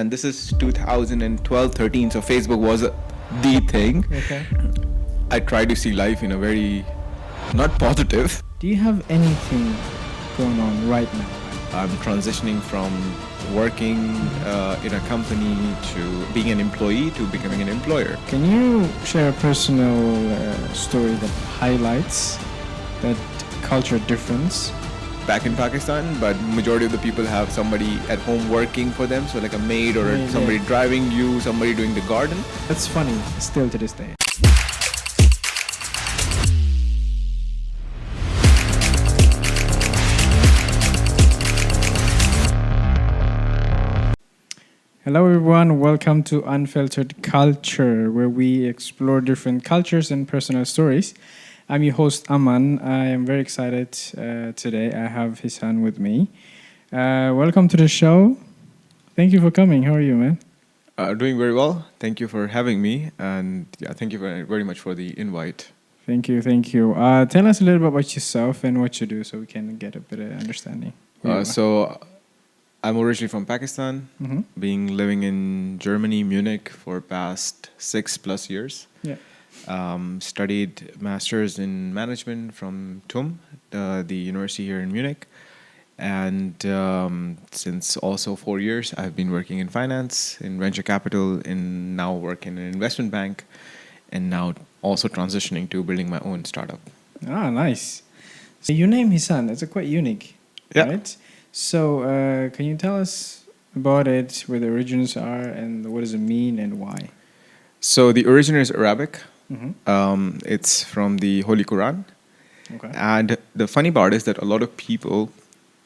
And this is 2012, 13, so Facebook was the thing. Okay. I try to see life in a very, not positive. Do you have anything going on right now? I'm transitioning from working in a company to being an employee to becoming an employer. Can you share a personal story that highlights that culture difference? Back in Pakistan, but majority of the people have somebody at home working for them, so like a maid or Yeah, somebody yeah. driving you, somebody doing the garden. That's funny, still to this day. Hello everyone, welcome to Unfiltered Culture, where we explore different cultures and personal stories. I'm your host Aman. I am very excited today. I have Hissan with me. Welcome to the show. Thank you for coming. How are you, man? Doing very well. Thank you for having me, and yeah, thank you very much for the invite. Thank you. Tell us a little bit about yourself and what you do so we can get a better understanding. So I'm originally from Pakistan, Mm-hmm. being living in Germany, Munich for past 6+ years. Yeah. Studied masters in management from TUM, the university here in Munich, and since also 4 years, I've been working in finance, in venture capital, and now work in an investment bank, and now also transitioning to building my own startup. Ah, nice. So your name Hissan, it's quite unique, Yeah. right? So can you tell us about it, where the origins are, and what does it mean and why? So the origin is Arabic. Mm-hmm. It's from the Holy Quran. Okay. And the funny part is that a lot of people,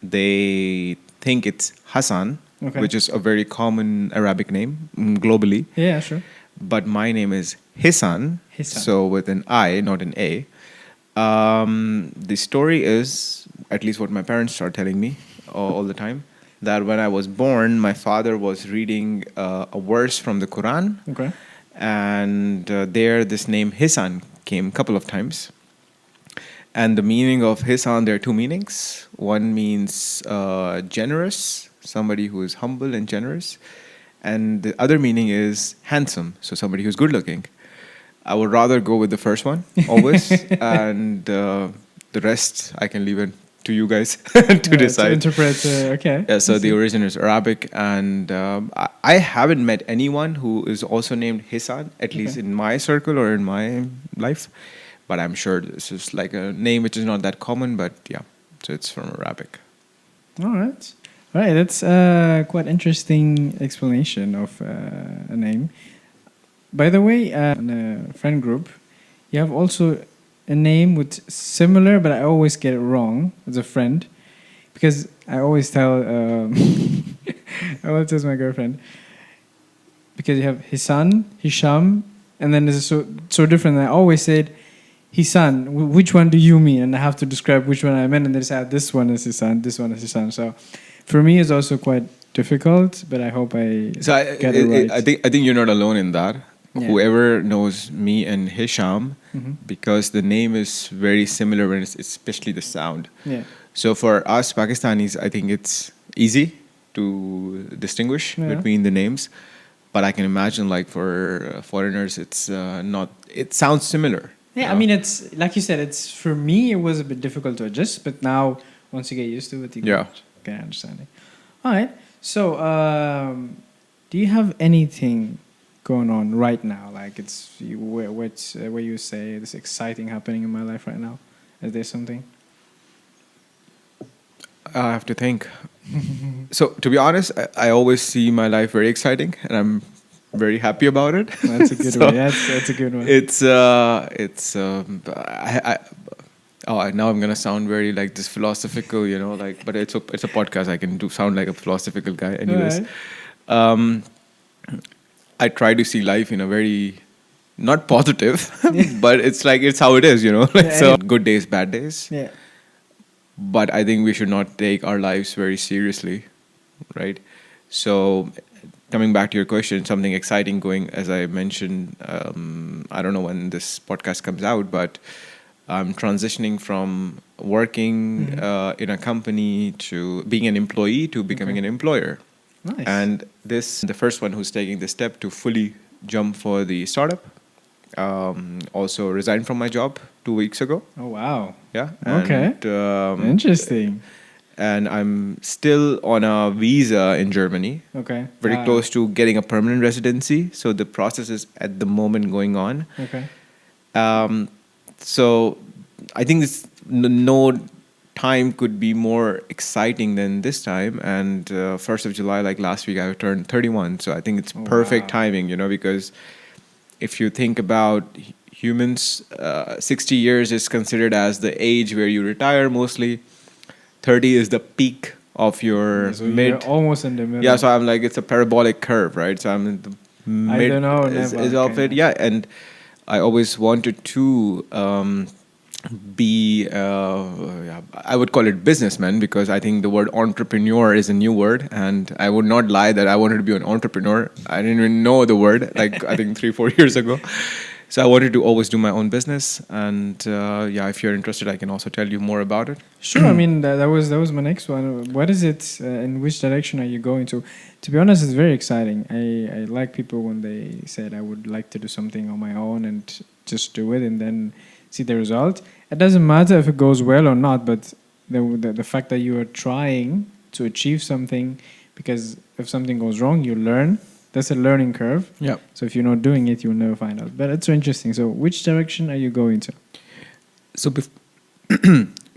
they think it's Hassan, Okay. which is a very common Arabic name globally. Yeah, sure. But my name is Hissan, Hissan. so with an I, not an A. The story is, at least what my parents are telling me all the time, that when I was born, my father was reading a verse from the Quran, Okay. and there this name Hissan came a couple of times. And the meaning of Hissan, there are two meanings. One means generous, somebody who is humble and generous. And the other meaning is handsome, so somebody who's good looking. I would rather go with the first one, always. And the rest, I can leave it to you guys to decide. To interpret, okay. Yeah, so the origin is Arabic, and I haven't met anyone who is also named Hissan, at least in my circle or in my life. But I'm sure this is like a name which is not that common, but yeah, so it's from Arabic. All right. All right, that's quite interesting explanation of a name. By the way, in a friend group, you have also a name with similar, but I always get it wrong as a friend, because I always tell, I always tell my girlfriend, because you have Hissan, Hisham, and then it's so different. And I always said, Hissan, which one do you mean? And I have to describe which one I meant, and they say, this one is Hissan, this one is Hissan. So for me, it's also quite difficult, but I hope I get it right. I think you're not alone in that. Yeah. Whoever knows me and Hisham, Mm-hmm. because the name is very similar, when it's especially the sound. Yeah. So for us Pakistanis, I think it's easy to distinguish Yeah. between the names. But I can imagine, like for foreigners, it's not. It sounds similar. Yeah, I mean, it's like you said. It's for me, it was a bit difficult to adjust, but now once you get used to it, you get understanding. All right. So, do you have anything going on right now? Like, where you say this exciting happening in my life right now? Is there something? I have to think. So to be honest, I always see my life very exciting, and I'm very happy about it. That's a good So one. That's a good one. Now I'm gonna sound very like this philosophical, like, but it's a podcast. I can sound like a philosophical guy, anyways. Alright. I try to see life in a very, not positive, but it's how it is, like, Yeah, so good days, bad days. Yeah. But I think we should not take our lives very seriously, right? So coming back to your question, something exciting going, as I mentioned, I don't know when this podcast comes out, but I'm transitioning from working in a company to being an employee to becoming an employer. Nice. And the first one who's taking the step to fully jump for the startup. Also resigned from my job 2 weeks ago. Oh wow. Yeah. Okay. And, Interesting. and I'm still on a visa in Germany, Okay. very close to getting a permanent residency. So the process is at the moment going on. Okay. So I think no time could be more exciting than this time. And 1st of July, like last week, I turned 31. So I think it's perfect wow. timing, because if you think about humans, 60 years is considered as the age where you retire mostly. 30 is the peak of your So mid. you're almost in the middle. Yeah, so I'm like, it's a parabolic curve, right? So I'm in the mid don't know, is never, of it. okay. Yeah, and I always wanted to be, yeah, I would call it businessman, because I think the word entrepreneur is a new word. And I would not lie that I wanted to be an entrepreneur. I didn't even know the word, like I think 3-4 years ago. So I wanted to always do my own business. And yeah, if you're interested, I can also tell you more about it. Sure. I mean, that was my next one. What is it? In which direction are you going to? To be honest, it's very exciting. I like people when they said I would like to do something on my own and just do it and then see the result. It doesn't matter if it goes well or not, but the fact that you are trying to achieve something, because if something goes wrong, you learn. That's a learning curve. Yeah. So if you're not doing it, you'll never find out. But it's so interesting. So which direction are you going to? So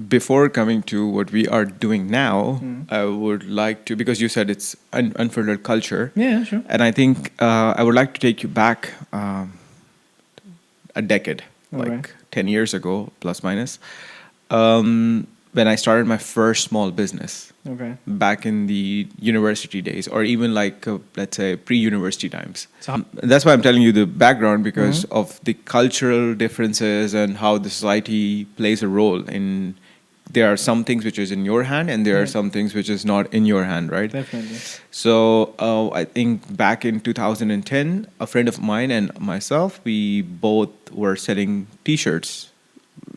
before coming to what we are doing now, I would like to, because you said it's an unfiltered culture. Yeah, sure. And I think I would like to take you back a decade, Okay. like 10 years ago, plus minus, when I started my first small business. Okay. Back in the university days, or even like, let's say, pre-university times. So That's why I'm telling you the background, because of the cultural differences and how the society plays a role in. There are some things which is in your hand, and there are some things which is not in your hand, right? definitely. So I think back in 2010, a friend of mine and myself, we both were selling T-shirts.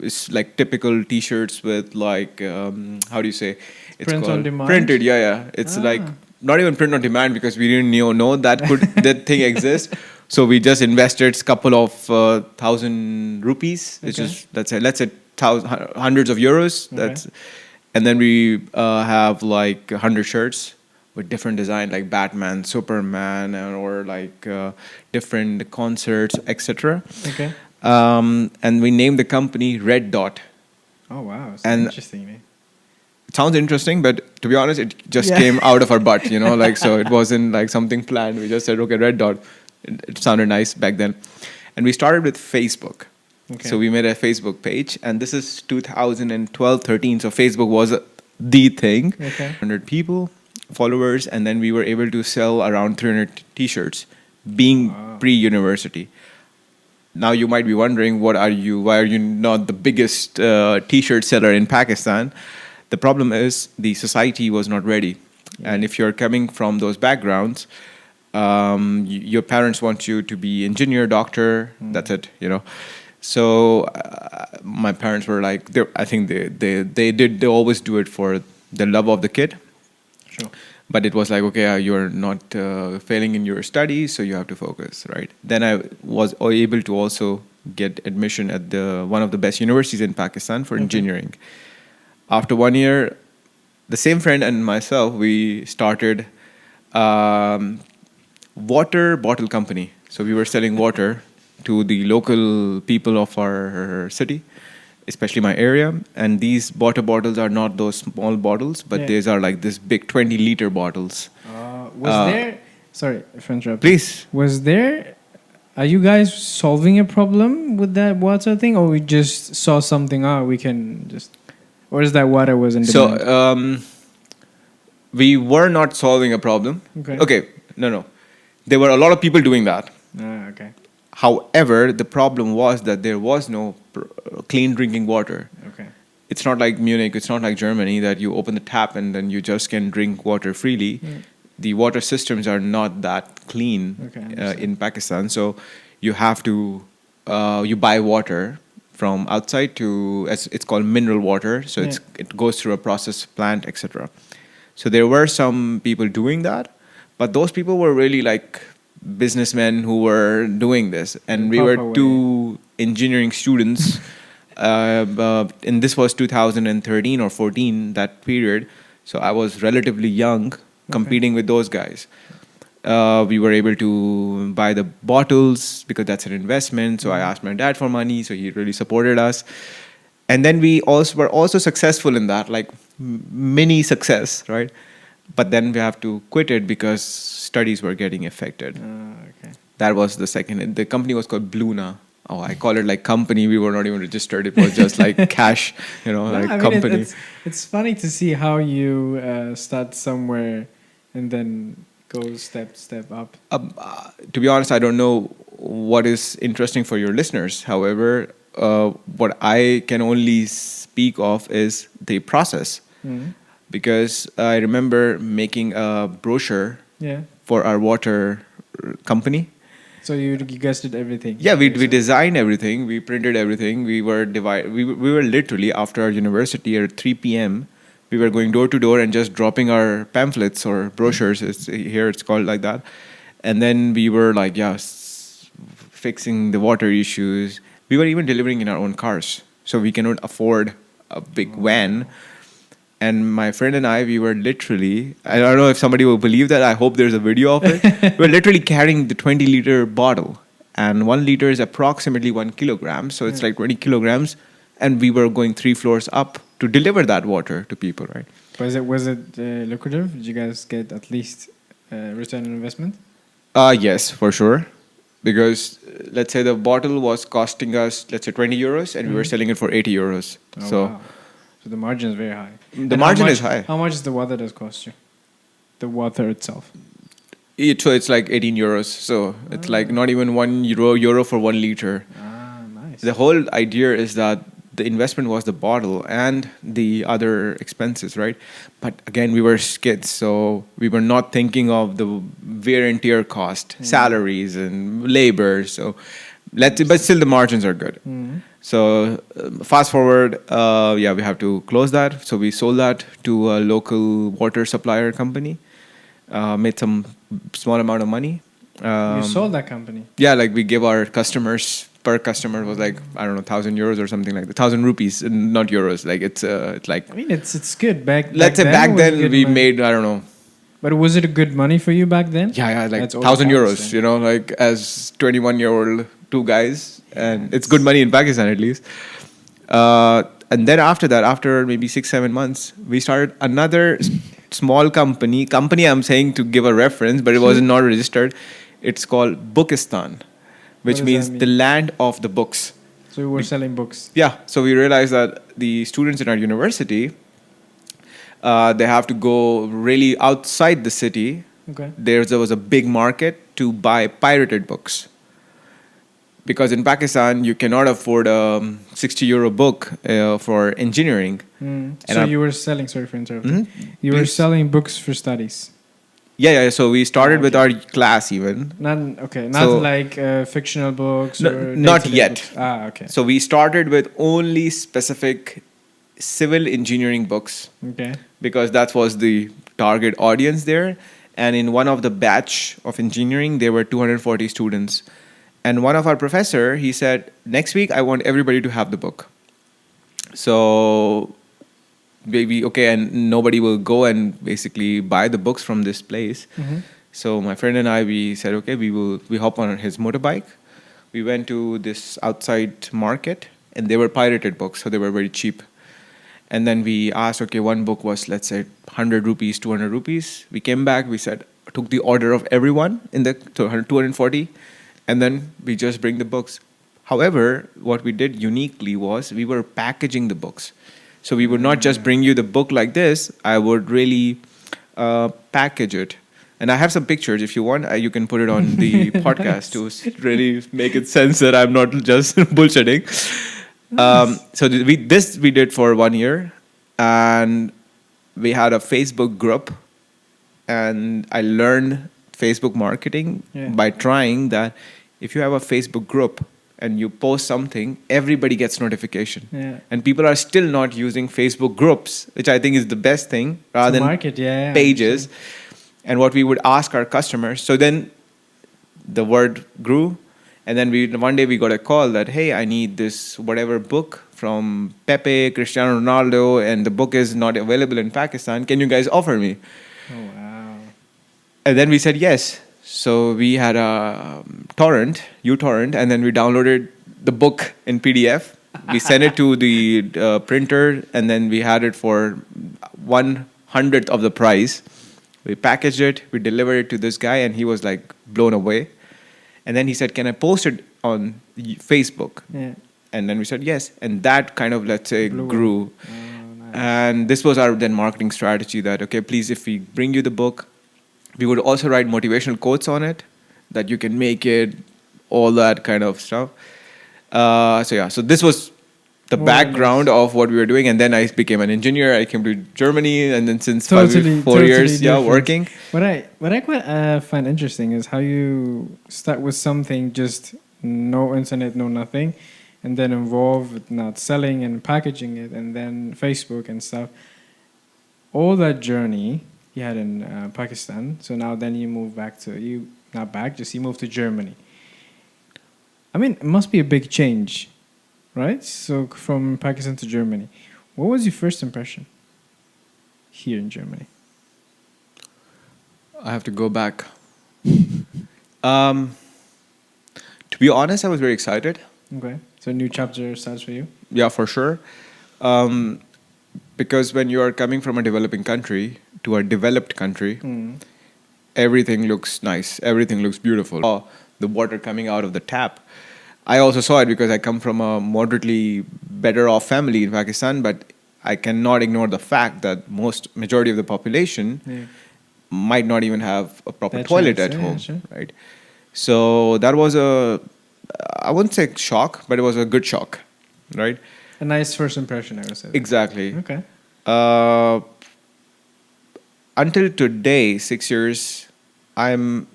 It's like typical T-shirts with like, how do you say? It's Print on called demand? printed. Yeah. It's like not even print on demand, because we didn't know that that thing exists. So we just invested a couple of thousand rupees, which Okay. is let's say hundreds of euros. That's, and then we have like 100 shirts with different design, like Batman, Superman, or like different concerts, etc. Okay. And we named the company Red Dot. Oh wow, it's And- interesting. Man. It sounds interesting, but to be honest, it just came out of our butt, like, so it wasn't like something planned. We just said, okay, Red Dot. It sounded nice back then. And we started with Facebook. Okay. So we made a Facebook page, and this is 2012, 13. So Facebook was the thing. Okay. 100 people, followers, and then we were able to sell around 300 T-shirts, being pre-university. Now you might be wondering, why are you not the biggest T-shirt seller in Pakistan? The problem is the society was not ready. And if you're coming from those backgrounds, your parents want you to be engineer, doctor, that's it, So my parents were like, I think they always do it for the love of the kid. Sure. But it was like, okay, you're not failing in your studies, so you have to focus, right? Then I was able to also get admission at one of the best universities in Pakistan for engineering. After 1 year, the same friend and myself, we started water bottle company. So we were selling water to the local people of our city, especially my area. And these water bottles are not those small bottles, but these are like this big 20-liter bottles. Was there? Sorry, if I interrupt. Please. Was there? Are you guys solving a problem with that water thing, or we just saw something? We can just. Or is that water was in demand? So we were not solving a problem. Okay. No. There were a lot of people doing that. Okay. However, the problem was that there was no clean drinking water. Okay. It's not like Munich, it's not like Germany that you open the tap and then you just can drink water freely. The water systems are not that clean in Pakistan. So you have to, you buy water from outside it's called mineral water. So it goes through a process plant, etc. So there were some people doing that. But those people were really like businessmen who were doing this, and we were Proper way. two engineering students. And this was 2013 or 14, that period. So I was relatively young, competing with those guys. We were able to buy the bottles because that's an investment. So I asked my dad for money, so he really supported us. And then we also were also successful in that, like mini success, right? But then we have to quit it because studies were getting affected. Okay. That was the second. The company was called Bluna. Oh, I call it like company. We were not even registered. It was just like cash, like company. It's funny to see how you start somewhere and then go step up. To be honest, I don't know what is interesting for your listeners. However, what I can only speak of is the process. Because I remember making a brochure for our water company. So you guys did everything? Yeah, we designed everything. We printed everything. We were we were literally, after our university at 3 p.m., we were going door to door and just dropping our pamphlets or brochures. Here it's called like that. And then we were like, fixing the water issues. We were even delivering in our own cars. So we cannot afford a big van. And my friend and I, we were literally, I don't know if somebody will believe that. I hope there's a video of it. We were literally carrying the 20-liter bottle. And 1 liter is approximately 1 kilogram. So it's like 20 kilograms. And we were going 3 floors up to deliver that water to people, right? Was it lucrative? Did you guys get at least return on investment? Yes, for sure. Because let's say the bottle was costing us, let's say 20 euros, and we were selling it for 80 euros. Wow. So the margin is very high. The margin is high. How much is the water does cost you? The water itself? So it's like 18 euros. So it's like not even €1 for 1 liter. Nice. The whole idea is that the investment was the bottle and the other expenses, right? But again, we were kids, so we were not thinking of the wear and tear cost, salaries and labor. So but still the margins are good. So fast forward, we have to close that. So we sold that to a local water supplier company, made some small amount of money. You sold that company? Yeah, like we give our customers, per customer was like, I don't know, 1,000 euros or something like that. 1,000 rupees, not euros. Like it's like. I mean, it's good back. Let's say back then we made, I don't know. But was it good money for you back then? Yeah, like 1,000 euros. Like as 21-year-old, 2 guys, and it's good money in Pakistan at least. And then after that, after maybe 6-7 months, we started another small company. I'm saying to give a reference, but it was not registered. It's called Pakistan, which means the land of the books. So we were selling books. Yeah. So we realized that the students in our university, they have to go really outside the city. Okay. There was a big market to buy pirated books. Because in Pakistan, you cannot afford a 60 euro book for engineering. So you were selling, sorry for interrupting. You were selling books for studies. Yeah. So we started with our class even. Not like fictional books or not yet. Books. Okay. So we started with only specific civil engineering books. Okay. Because that was the target audience there. And in one of the batch of engineering, there were 240 students. And one of our professor, he said, next week, I want everybody to have the book. So and nobody will go and basically buy the books from this place. So my friend and I, we said, okay, we hop on his motorbike. We went to this outside market, and they were pirated books, so they were very cheap. And then we asked, okay, one book was, let's say, 100 rupees, 200 rupees. We came back, we said, took the order of everyone in the 240. And then we just bring the books. However, what we did uniquely was we were packaging the books. So we would not just bring you the book like this. I would really package it. And I have some pictures. If you want, you can put it on the podcast to really make it sense that I'm not just bullshitting. So we did for 1 year. And we had a Facebook group. And I learned Facebook marketing by trying that. If you have a Facebook group and you post something, everybody gets notification. Yeah. And people are still not using Facebook groups, which I think is the best thing rather than pages. And what we would ask our customers, so then the word grew, and then one day we got a call that, hey, I need this whatever book from Pepe, Cristiano Ronaldo, and the book is not available in Pakistan. Can you guys offer me? Oh wow. And then we said yes. So we had a torrent, uTorrent, and then we downloaded the book in PDF. We sent it to the printer, and then we had it for 1/100th of the price. We packaged it, we delivered it to this guy, and he was like blown away. And then he said, "Can I post it on Facebook?" Yeah. And then we said yes, and that kind of, let's say, Blew up. grew. Oh, nice. And this was our then marketing strategy that, okay, please, if we bring you the book, we would also write motivational quotes on it, that you can make it, all that kind of stuff. So this was the Oh, background nice. of what we were doing. And then I became an engineer. I came to Germany, and then since Totally, 4 totally years, different. working. What I quite find interesting is how you start with something just no internet, no nothing, and then involve with not selling and packaging it, and then Facebook and stuff. All that journey you had in Pakistan. So now then you move back to you not back, just you moved to Germany. I mean, it must be a big change, right? So from Pakistan to Germany, what was your first impression here in Germany? I have to go back. To be honest, I was very excited. Okay, so a new chapter starts for you. Yeah, for sure. Um, because when you are coming from a developing country to a developed country, everything looks nice. Everything looks beautiful. The water coming out of the tap. I also saw it because I come from a moderately better off family in Pakistan, but I cannot ignore the fact that majority of the population Yeah. might not even have a proper That toilet chance, at yeah, home, sure. right? So that was I wouldn't say shock, but it was a good shock, right? A nice first impression, I would say. Exactly. Okay. Uh, until today, 6 years, I'm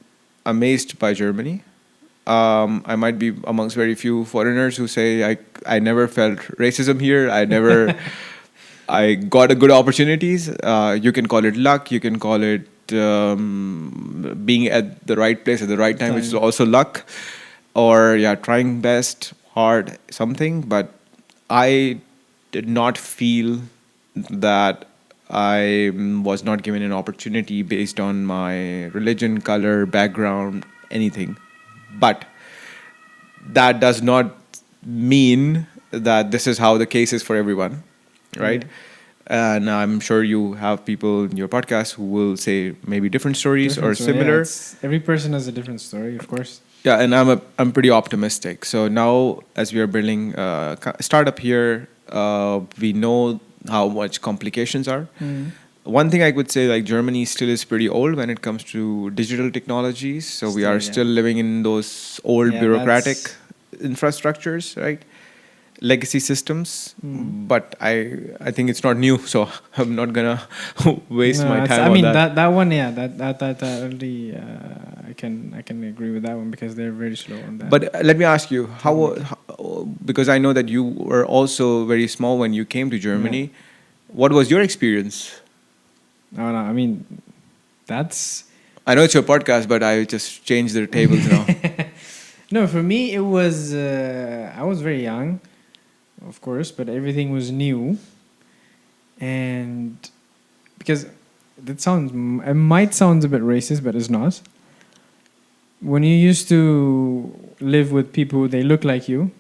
amazed by Germany. I might be amongst very few foreigners who say I never felt racism here. I got a good opportunities. You can call it luck. You can call it being at the right place at the right time, which is also luck. Or trying best, hard, something. But I did not feel that I was not given an opportunity based on my religion, color, background, anything. But that does not mean that this is how the case is for everyone, right? And I'm sure you have people in your podcast who will say maybe different stories or Different story, similar. every person has a different story, of course. Yeah, and I'm pretty optimistic. So now, as we are building a startup here, we know how much complications are. One thing I could say, like Germany still is pretty old when it comes to digital technologies. So we are still living in those old bureaucratic infrastructures, right? Legacy systems. But I think it's not new, so I'm not gonna waste my time I on mean that. that one, yeah, that really, I can agree with that one because they're very slow on that. But let me ask you, how because I know that you were also very small when you came to Germany. What was your experience? No, I mean, that's I know it's your podcast, but I just changed the tables now. no. For me, it was I was very young, of course, but everything was new, and because it might sound a bit racist, but it's not. When you used to live with people, they look like you,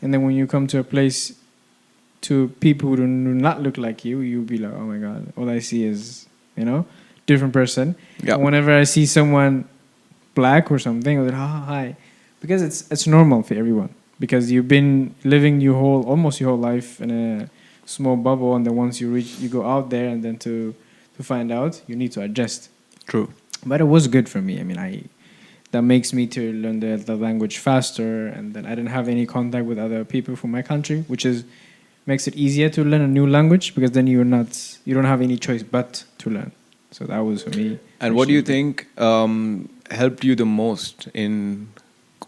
and then when you come to a place to people who do not look like you, you'll be like, oh my God, all I see is, different person. Yeah. And whenever I see someone black or something, I'm like, hi. Because it's normal for everyone. Because you've been living almost your whole life in a small bubble, and then once you go out there, and then to find out, you need to adjust. True. But it was good for me. I mean, that makes me to learn the language faster, and then I didn't have any contact with other people from my country, which makes it easier to learn a new language because then you don't have any choice but to learn. So that was for me. And what do you think helped you the most in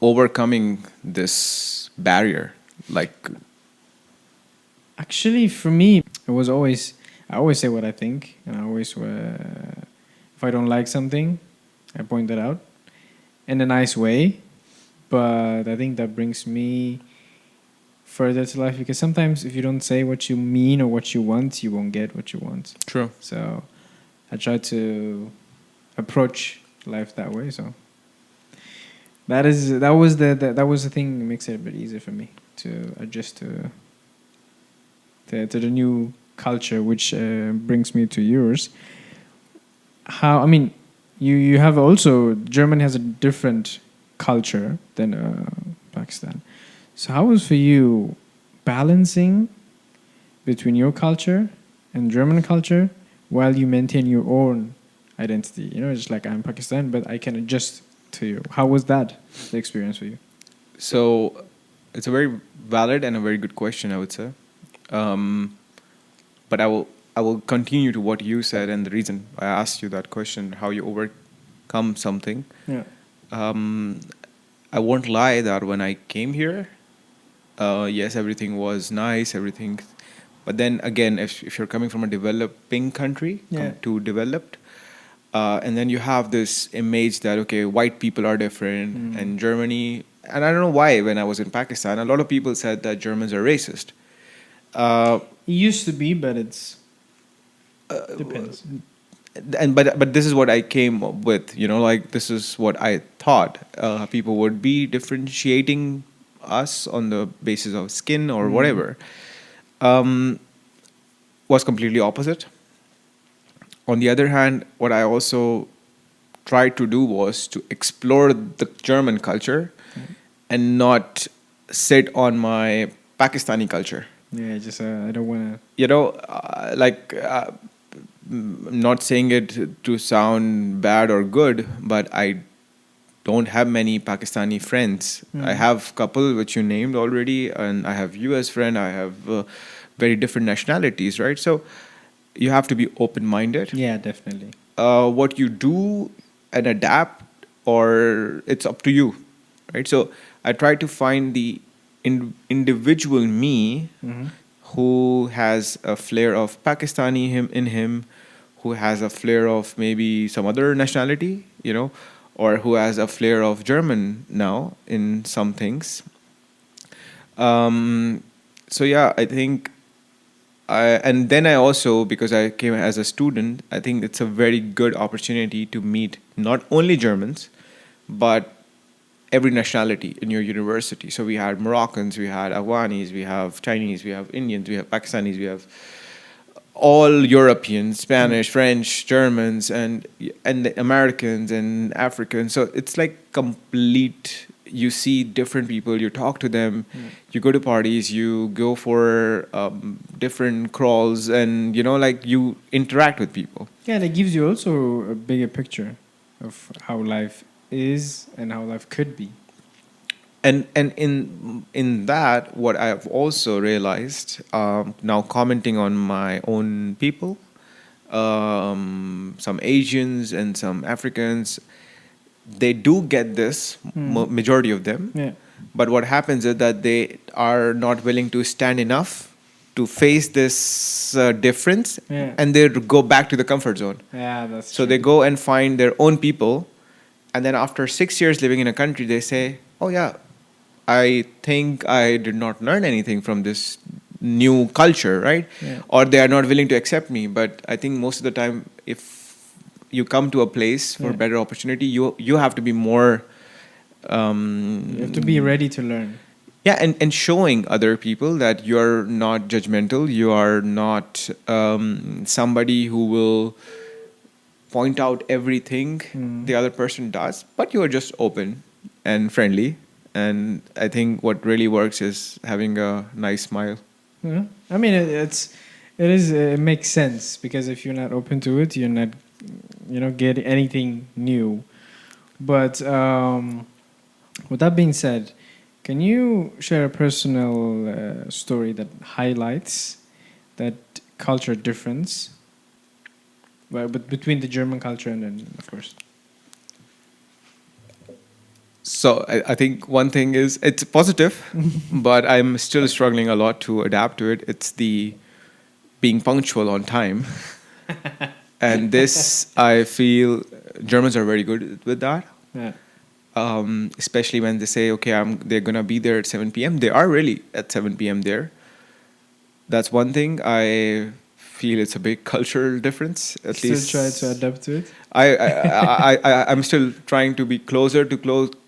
overcoming this barrier? Like, actually, for me, it was I always say what I think, and I always If I don't like something, I point that out in a nice way. But I think that brings me further to life, because sometimes if you don't say what you mean or what you want, you won't get what you want. True. So I try to approach life that way. So that was the thing that makes it a bit easier for me to adjust to the new culture, which brings me to yours. How, I mean, you have also, Germany has a different culture than Pakistan. So how was for you balancing between your culture and German culture while you maintain your own identity? You know, it's like I'm Pakistan, but I can adjust to you. How was that, the experience for you? So it's a very valid and a very good question, I would say. But I will continue to what you said, and the reason I asked you that question, how you overcome something. Yeah. I won't lie that when I came here, yes, everything was nice, everything. But then again, if you're coming from a developing country to developed, and then you have this image that, okay, white people are different, and Germany, and I don't know why, when I was in Pakistan, a lot of people said that Germans are racist. It used to be, but it's depends. And but this is what I came up with, like this is what I thought. People would be differentiating us on the basis of skin or whatever. Was completely opposite. On the other hand, what I also tried to do was to explore the German culture and not sit on my Pakistani culture. Yeah, just I don't want I'm not saying it to sound bad or good, but I don't have many Pakistani friends. I have couple which you named already, and I have US friend. I have very different nationalities, right? So you have to be open-minded. to. Yeah, definitely. What you do and adapt, or it's up to you, right? So I try to find the individual me who has a flair of Pakistani in him, who has a flair of maybe some other nationality, or who has a flair of German now in some things. So yeah, I think and then I also, because I came as a student, I think it's a very good opportunity to meet not only Germans, but every nationality in your university. So we had Moroccans, we had Afghanis, we have Chinese, we have Indians, we have Pakistanis, we have all Europeans, Spanish, French, Germans, and the Americans and Africans. So it's like complete. You see different people, you talk to them, you go to parties, you go for different crawls, and you interact with people. Yeah, that gives you also a bigger picture of how life is and how life could be. And in that, what I've also realized, now commenting on my own people, some Asians and some Africans, they do get this, majority of them. Yeah. But what happens is that they are not willing to stand enough to face this difference, and they go back to the comfort zone. Yeah, that's So true. they go and find their own people, and then after 6 years living in a country, they say, "Oh yeah, I think I did not learn anything from this new culture," right? Yeah. Or they are not willing to accept me. But I think most of the time, if you come to a place for better opportunity, you have to be more. You have to be ready to learn. Yeah, and showing other people that you're not judgmental, you are not somebody who will point out everything the other person does, but you are just open and friendly. And I think what really works is having a nice smile. Yeah. I mean, it makes sense, because if you're not open to it, you're not, get anything new. But with that being said, can you share a personal story that highlights that culture difference, but between the German culture and then, of course? So I think one thing is it's positive, but I'm still struggling a lot to adapt to it. It's the being punctual on time. And this, I feel, Germans are very good with that. Yeah. Especially when they say, okay, they're gonna be there at 7 p.m. They are really at 7 p.m. there. That's one thing. I feel it's a big cultural difference. At Still least try to adapt to it. I'm still trying to be closer to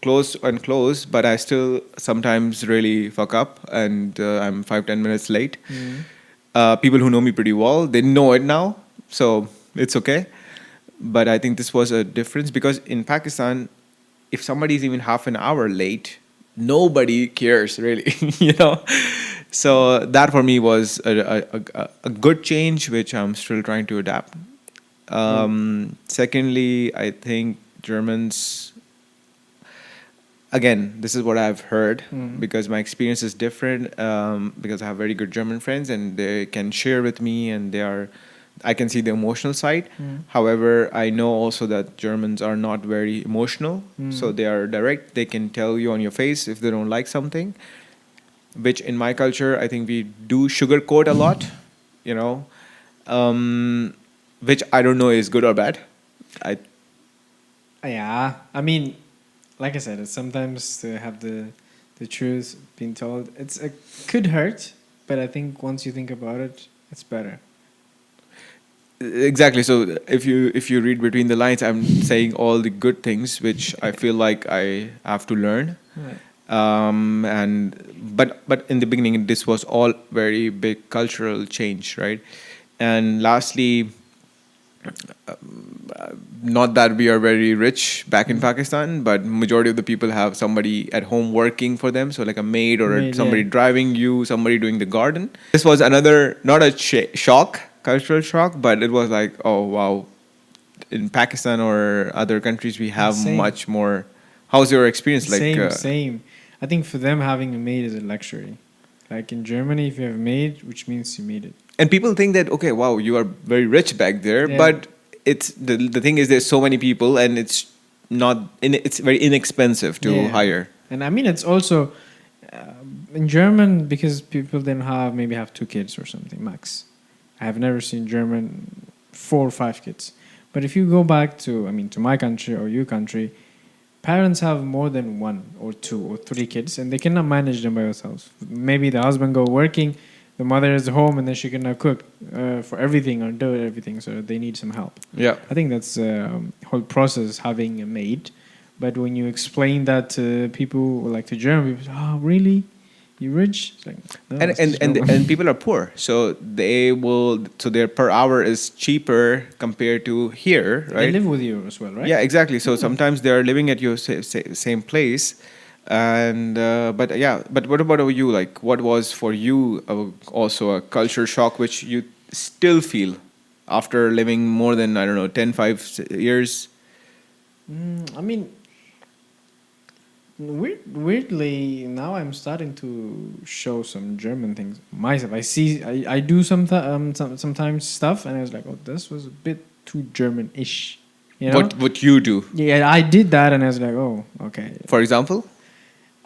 close, but I still sometimes really fuck up, and I'm 5-10 minutes late. People who know me pretty well, they know it now, so it's okay. But I think this was a difference because in Pakistan, if somebody is even half an hour late, nobody cares really, you know. So that for me was a good change, which I'm still trying to adapt. Secondly, I think Germans, again, this is what I've heard because my experience is different. Because I have very good German friends and they can share with me, and I can see the emotional side. However, I know also that Germans are not very emotional, so they are direct. They can tell you on your face if they don't like something, which in my culture, I think we do sugarcoat a lot, you know, which I don't know is good or bad. I Yeah, I mean, like I said, it's sometimes to have the truth being told, it could hurt, but I think once you think about it, it's better. Exactly. So if you read between the lines, I'm saying all the good things which I feel like I have to learn. Right. But in the beginning, this was all very big cultural change, right? And lastly, not that we are very rich back in Pakistan, but majority of the people have somebody at home working for them, so like a maid or Maid, somebody yeah. driving you, somebody doing the garden. This was another, not a shock, cultural shock, but it was like, oh wow, in Pakistan or other countries we have Same. much more. How's your experience? Like, Same. I think for them, having a maid is a luxury. Like in Germany, if you have a maid, which means you made it. and people think that okay, wow, you are very rich back there, Yeah. but it's the thing is there's so many people and it's not it's very inexpensive to Yeah. hire. And I mean, it's also in German because people then maybe have 2 kids or something max. I have never seen German 4 or 5 kids. But if you go back to, I mean, to my country or your country, parents have more than 1 or 2 or 3 kids, and they cannot manage them by themselves. Maybe the husband go working, the mother is home, and then she cannot cook for everything or do everything. So they need some help. Yeah. I think that's whole process having a maid. But when you explain that to people like to German people, oh really? You rich? It's like, no, and it's and just and, normal. and people are poor, so their per hour is cheaper compared to here, They right? live with you as well, right? Yeah, exactly. So sometimes they are living at your same place, and but what about you? Like, what was for you also a culture shock which you still feel after living more than I don't know 10 5 years? I mean, weirdly, now I'm starting to show some German things myself. I do sometimes stuff, and I was like, oh, this was a bit too German-ish, you know? What you do, Yeah, I did that, and I was like, oh, okay. for example?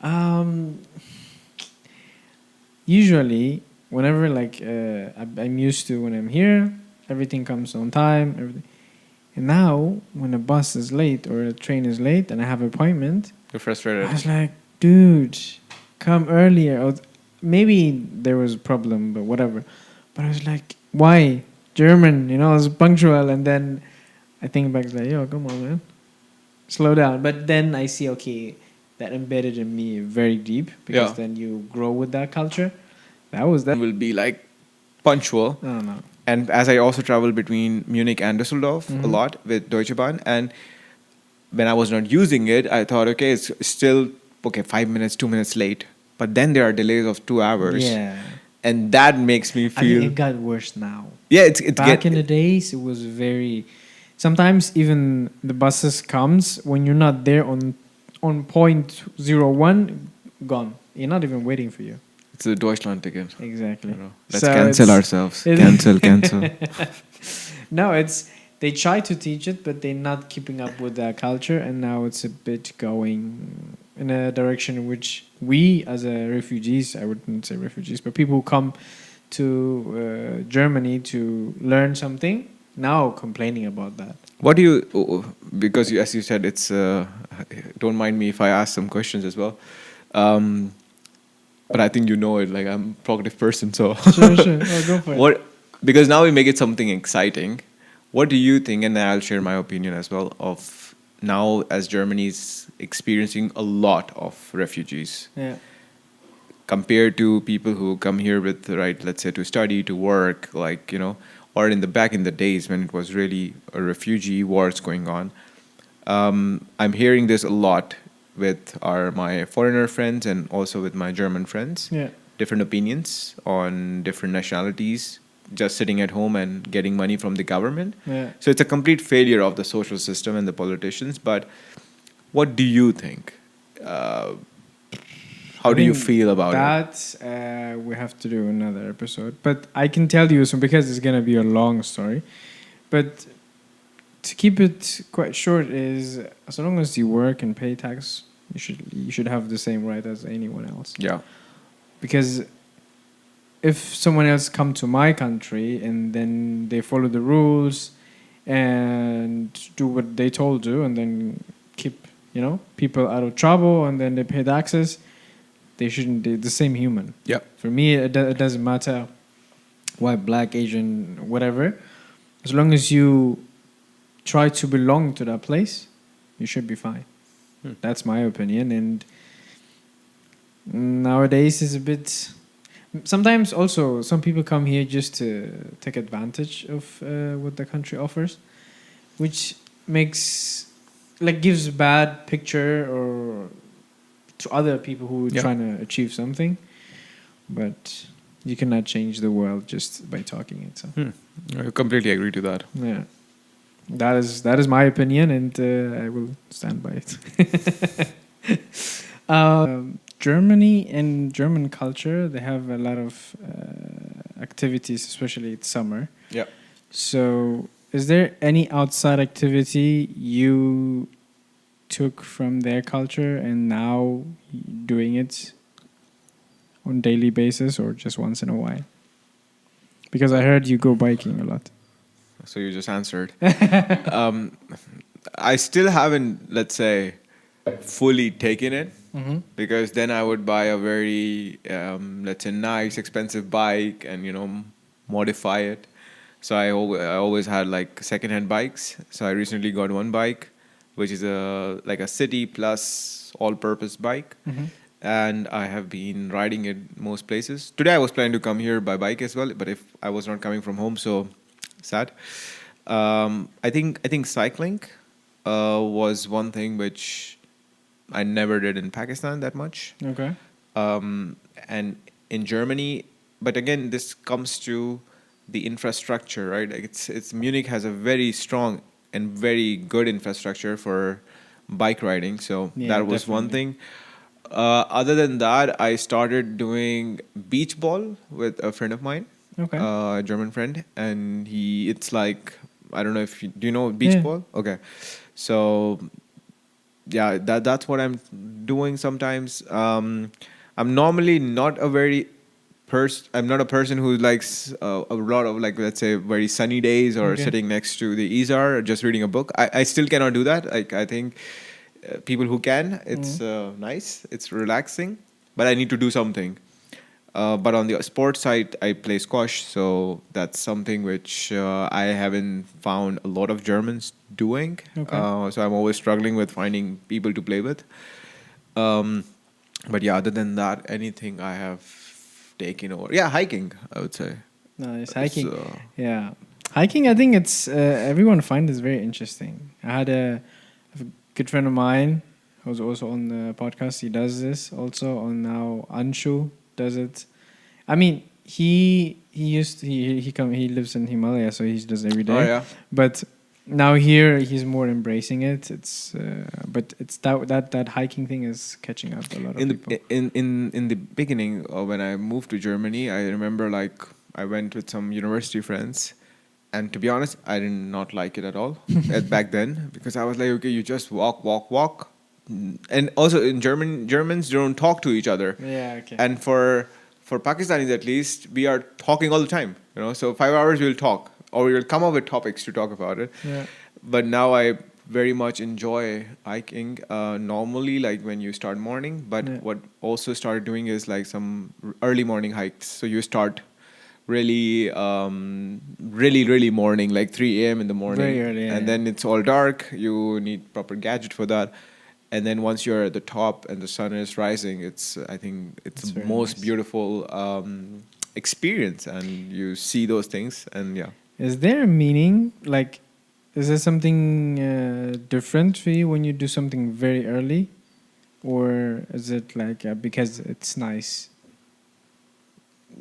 Um, Usually, whenever like I'm used to when I'm here, everything comes on time, everything. And now, when a bus is late or a train is late, and I have an appointment. You're I frustrated. was like, dude, come earlier. Or maybe there was a problem, but whatever. But I was like, why? German, I was punctual. And then I think back, like, yo, come on, man. Slow down. But then I see, okay, that embedded in me very deep because Yeah. then you grow with that culture. That was that. Will be like punctual. I don't know. And as I also travel between Munich and Düsseldorf a lot with Deutsche Bahn, and when I was not using it, I thought, okay, it's still okay, 5 minutes, 2 minutes late. But then there are delays of 2 hours, Yeah. and that makes me I think feel. it got worse now. Yeah, it's Back in the days, it was very. Sometimes even the buses comes when you're not there on point 01, gone. You're not even waiting for you. It's a Deutschland ticket. Exactly. You know. Let's So cancel it's- ourselves. Cancel. No, they try to teach it, but they're not keeping up with that culture, and now it's a bit going in a direction in which we, as refugees, I wouldn't say refugees, but people who come to Germany to learn something, now complaining about that. What do you, because as you said, it's, don't mind me if I ask some questions as well. Um, but I think you know it, like I'm a talkative person, so. Sure, sure. Oh, go for it. What, because now we make it something exciting. What do you think, and I'll share my opinion as well, of now as Germany is experiencing a lot of refugees Yeah. compared to people who come here with, right, let's say to study, to work, like, or in the back in the days when it was really a refugee wars going on. I'm hearing this a lot with my foreigner friends and also with my German friends. Yeah. Different opinions on different nationalities, just sitting at home and getting money from the government. Yeah. So it's a complete failure of the social system and the politicians. But what do you think? How I do you think feel about it? that we have to do another episode, but I can tell you some because it's gonna be a long story. But to keep it quite short, is as long as you work and pay tax, you should have the same right as anyone else. Yeah. Because if someone else come to my country and then they follow the rules and do what they told to, and then keep people out of trouble, and then they pay taxes, they shouldn't. They're the same human. Yeah. For me, it doesn't matter white, black, Asian, whatever. As long as you try to belong to that place, you should be fine. That's my opinion. And nowadays is a bit. Sometimes also some people come here just to take advantage of what the country offers, which gives a bad picture or to other people who are trying to achieve something. But you cannot change the world just by talking it. So. I completely agree to that. Yeah, that is my opinion, and I will stand by it. Germany and German culture, they have a lot of activities, especially it's summer. Yeah. So, is there any outside activity you took from their culture and now doing it on daily basis or just once in a while? Because I heard you go biking a lot. So you just answered. I still haven't, let's say, fully taken it, because then I would buy a very, let's say, nice, expensive bike and, modify it. So I always had like second-hand bikes. So I recently got one bike, which is a city plus all-purpose bike. And I have been riding it most places. Today I was planning to come here by bike as well, but if I was not coming from home, so sad. I think cycling was one thing which I never did in Pakistan that much. Okay. And in Germany, but again, this comes to the infrastructure, right? Like it's Munich has a very strong and very good infrastructure for bike riding, so that was one thing. Other than that, I started doing beach ball with a friend of mine, a German friend, and it's like, I don't know if do you know beach ball? Okay, so yeah, that's what I'm doing sometimes. I'm normally not a very I'm not a person who likes a lot of, like, let's say, very sunny days or sitting next to the Izar or just reading a book. I still cannot do that. Like, I think people who can, it's nice, it's relaxing, but I need to do something. But on the sports side, I play squash, so that's something which I haven't found a lot of Germans doing. So I'm always struggling with finding people to play with. But yeah, other than that, anything I have taken over. Yeah, hiking, I would say. Nice, hiking. Yeah. Hiking, I think it's, everyone finds it very interesting. I had a good friend of mine who's also on the podcast. He does this also on now. Anshu does it. I mean, he lives in Himalaya, so he does it every day. Oh, yeah. But now here he's more embracing it. It's but it's that hiking thing is catching up a lot of people. In the beginning, when I moved to Germany, I remember, like, I went with some university friends, and to be honest, I did not like it at all back then, because I was like, okay, you just walk, and also in Germans don't talk to each other. Yeah, okay. And for Pakistanis at least, we are talking all the time. So 5 hours we'll talk. or you'll come up with topics to talk about it. Yeah. But now I very much enjoy hiking. Normally, like when you start morning, but Yeah. what also started doing is like some early morning hikes. So you start really morning, like 3 a.m. in the morning, Very early, yeah, and yeah. then it's all dark. You need proper gadget for that. And then once you're at the top and the sun is rising, I think it's It's the very most nice. beautiful experience, and you see those things, and yeah. Is there a meaning? Like, is there something different for you when you do something very early? Or is it like because it's nice?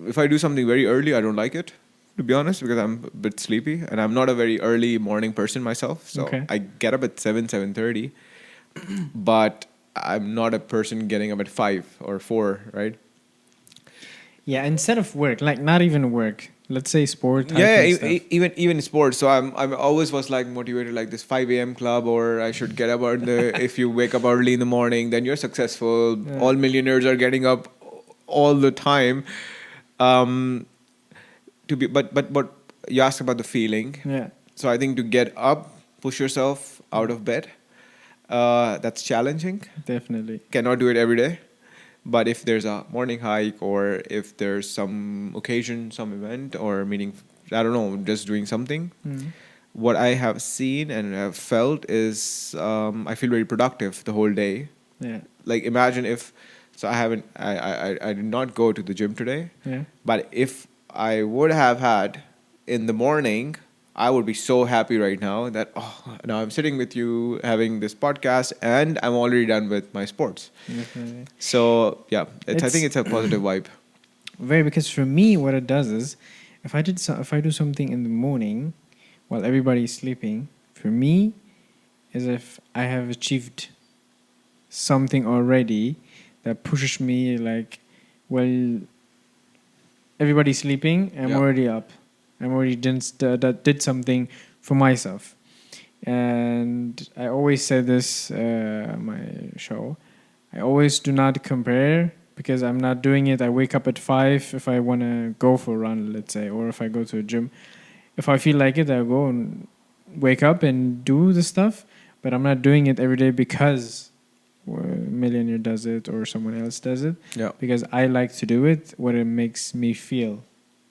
If I do something very early, I don't like it, to be honest, because I'm a bit sleepy, and I'm not a very early morning person myself. So Okay. I get up at 7:30, but I'm not a person getting up at 5 or 4, right? Yeah, instead of work, like not even work. Let's say sport, Yeah, hiking stuff. even sports. So I'm always was like motivated like this 5 a.m. club, or I should get up on the. If you wake up early in the morning, then you're successful. Yeah. All millionaires are getting up all the time. Um, but you asked about the feeling. Yeah, So I think to get up, push yourself out of bed. That's challenging. definitely. Cannot do it every day. But if there's a morning hike, or if there's some occasion, some event, or meeting, I don't know, just doing something, Mm. what I have seen and have felt is I feel very productive the whole day. Yeah, Like imagine if, so I haven't, I did not go to the gym today, yeah. but if I would have had in the morning, I would be so happy right now that, oh, now I'm sitting with you having this podcast and I'm already done with my sports. Definitely. So yeah, I think It's it's a positive vibe. very because for me, what it does is, if I do something in the morning while everybody's sleeping, for me, is if I have achieved something already that pushes me like, well, everybody's sleeping. I'm Yeah. already up. I'm already that did something for myself. And I always say this on my show. I always do not compare because I'm not doing it. I wake up at 5 if I want to go for a run, let's say, or if I go to a gym. If I feel like it, I'll go and wake up and do the stuff. But I'm not doing it every day because a millionaire does it or someone else does it. Yeah. Because I like to do it, what it makes me feel.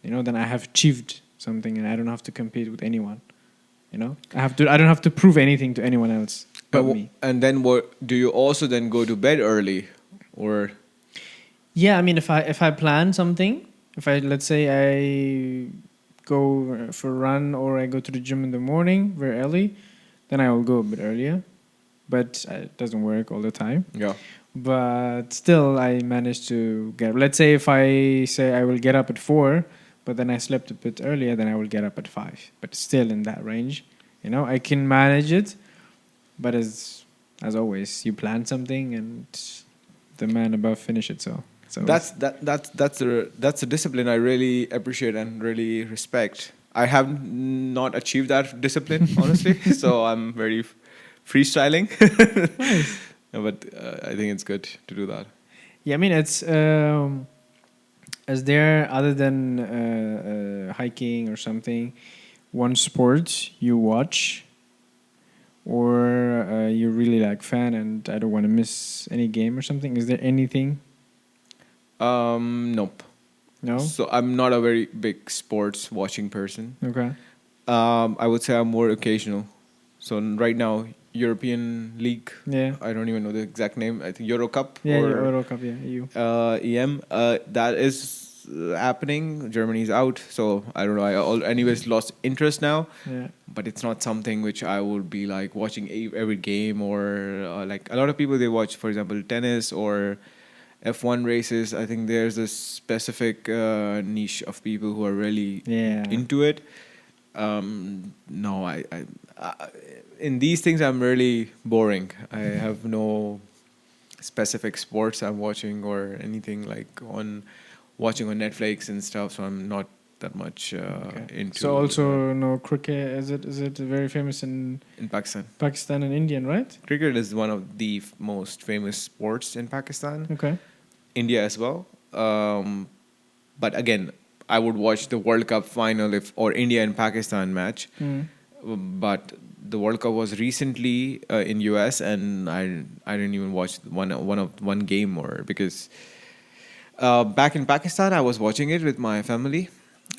Then I have achieved something and I don't have to compete with anyone. I don't have to prove anything to anyone else but me. And then what do you also then go to bed early, or Yeah, I mean, if I plan something, if I let's say I go for a run or I go to the gym in the morning very early, then I will go a bit earlier. But it doesn't work all the time. yeah, But still, I manage to get. Let's say if I say I will get up at 4, but then I slept a bit earlier, then I will get up at 5. But still in that range, I can manage it. But as always, you plan something and the man above finish it. So that's a discipline I really appreciate and really respect. I have not achieved that discipline honestly, so I'm very freestyling. nice. But I think it's good to do that. Yeah, I mean it's. Is there other than hiking or something, one sport you watch, or you're really like fan and I don't want to miss any game or something? Is there anything? Nope. No. So I'm not a very big sports watching person. Okay. I would say I'm more occasional. So right now, European League. Yeah. I don't even know the exact name. I think Euro Cup Yeah. or Euro Cup. Yeah. You. EM. That is happening. Germany's out, so I don't know. Anyways lost interest now. Yeah. But it's not something which I would be like watching every game, or like a lot of people they watch, for example, tennis or F1 races. I think there's a specific niche of people who are really Yeah. into it. No, I in these things I'm really boring. I have no specific sports I'm watching or anything like watching on Netflix and stuff. So I'm not that much into. So also no cricket. Is it very famous in Pakistan. Pakistan and Indian, right? Cricket is one of the most famous sports in Pakistan. Okay. India as well. But again, I would watch the World Cup final if or India and Pakistan match. Mm. But the World Cup was recently in US, and I didn't even watch one game more because back in Pakistan I was watching it with my family.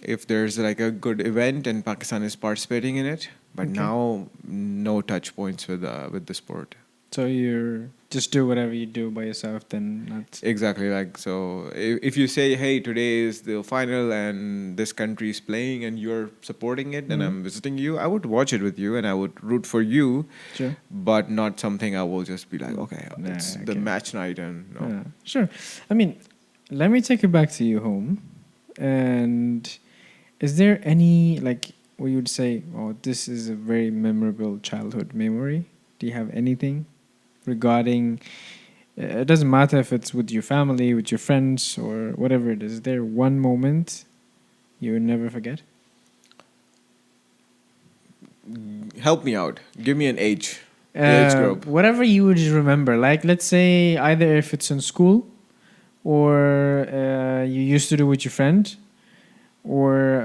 If there's like a good event and Pakistan is participating in it, but Okay. now no touch points with the sport. So you just do whatever you do by yourself, then not. Exactly. Like, so if you say, hey, today is the final and this country is playing and you're supporting it and Mhm. I'm visiting you, I would watch it with you and I would root for you, Sure. but not something I will just be like, okay, Nah, it's the okay. match night and no. Yeah, sure. I mean, let me take it back to you home. And is there any, like, where you would say, oh, this is a very memorable childhood memory? Do you have anything regarding, it doesn't matter if it's with your family, with your friends, or whatever it is. Is there one moment you will never forget? Help me out. Give me an age. Age group. Whatever you would remember. Like, let's say either if it's in school or you used to do with your friend, or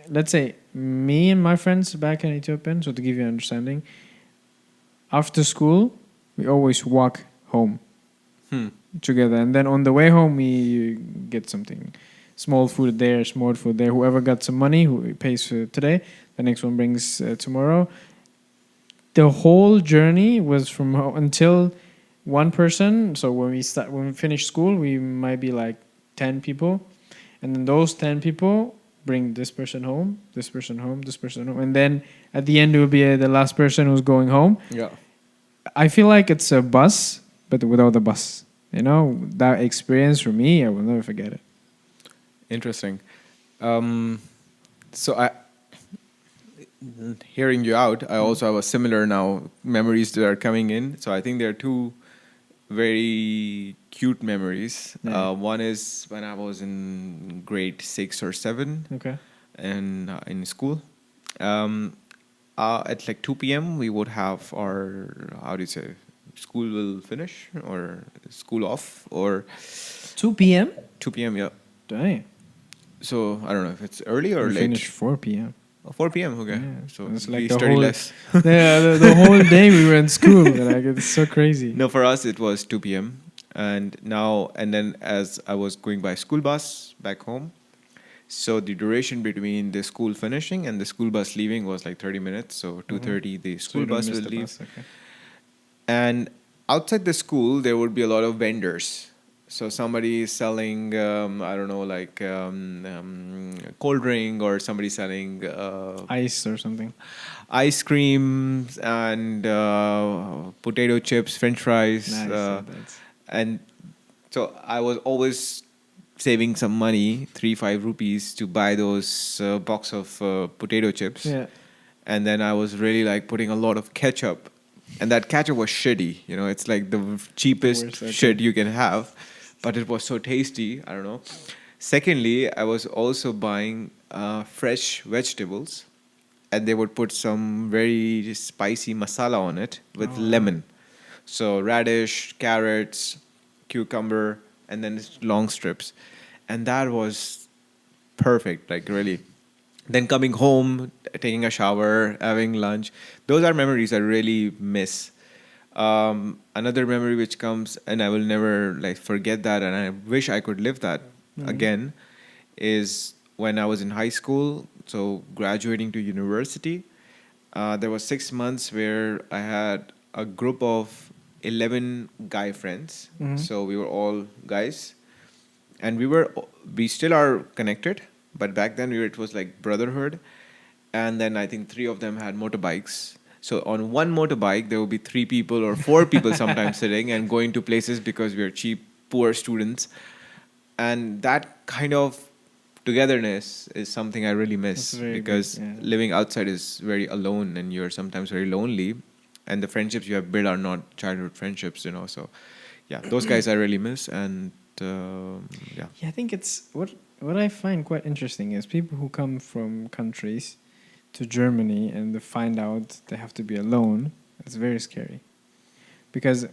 let's say me and my friends back in Ethiopia. So to give you an understanding, after school we always walk home together, and then on the way home we get something, small food there, small food there. Whoever got some money, who pays for today, the next one brings tomorrow. The whole journey was from home until one person. So when we finish school, we might be like 10 people, and then those 10 people bring this person home, this person home, this person home, and then at the end it will be the last person who's going home. Yeah. I feel like it's a bus, but without the bus. You know, that experience for me, I will never forget it. Interesting. So hearing you out, I also have a similar now memories that are coming in. So I think there are two very cute memories. Yeah. One is when I was in grade 6 or 7 Okay. and in school. At like 2 p.m. we would have our, how do you say, school will finish or school off or 2 p.m.? 2 p.m. Yeah. Dang. So I don't know if it's early or We late. finished 4 p.m. Oh, 4 p.m. Okay. Yeah. So It's we like the study whole, less. yeah, the whole day we were in school. Like, it's so crazy. No, for us it was 2 p.m. And then as I was going by school bus back home, so the duration between the school finishing and the school bus leaving was like 30 minutes. So 2:30 the So school you don't bus miss will the leave. bus. Okay. And outside the school, there would be a lot of vendors. So somebody is selling, I don't know, like cold drink, or somebody selling Ice or something. ice cream and potato chips, French fries, Nice. That's and so I was always saving some money, 3-5 rupees, to buy those box of potato chips. yeah. And then I was really like putting a lot of ketchup, and that ketchup was shitty. You know, it's like the cheapest Worst, okay. shit you can have, but it was so tasty. I don't know. Secondly, I was also buying fresh vegetables, and they would put some very spicy masala on it with Oh, wow. lemon. So radish, carrots, cucumber, and then it's long strips, and that was perfect. Like, really. Then coming home, taking a shower, having lunch. Those are memories I really miss. Another memory which comes, and I will never like forget that, and I wish I could live that again, is when I was in high school. So graduating to university, there was 6 months where I had a group of 11 guy friends. Mhm. So we were all guys, and we still are connected, but back then it was like brotherhood. And then I think three of them had motorbikes, so on one motorbike there would be three people or four people sometimes sitting and going to places because we are cheap poor students. And that kind of togetherness is something I really miss, That's very big, because yeah. living outside is very alone and you're sometimes very lonely, and the friendships you have built are not childhood friendships, you know. So yeah, those guys I really miss. And yeah. Yeah, I think it's what I find quite interesting is people who come from countries to Germany and they find out they have to be alone. It's very scary, because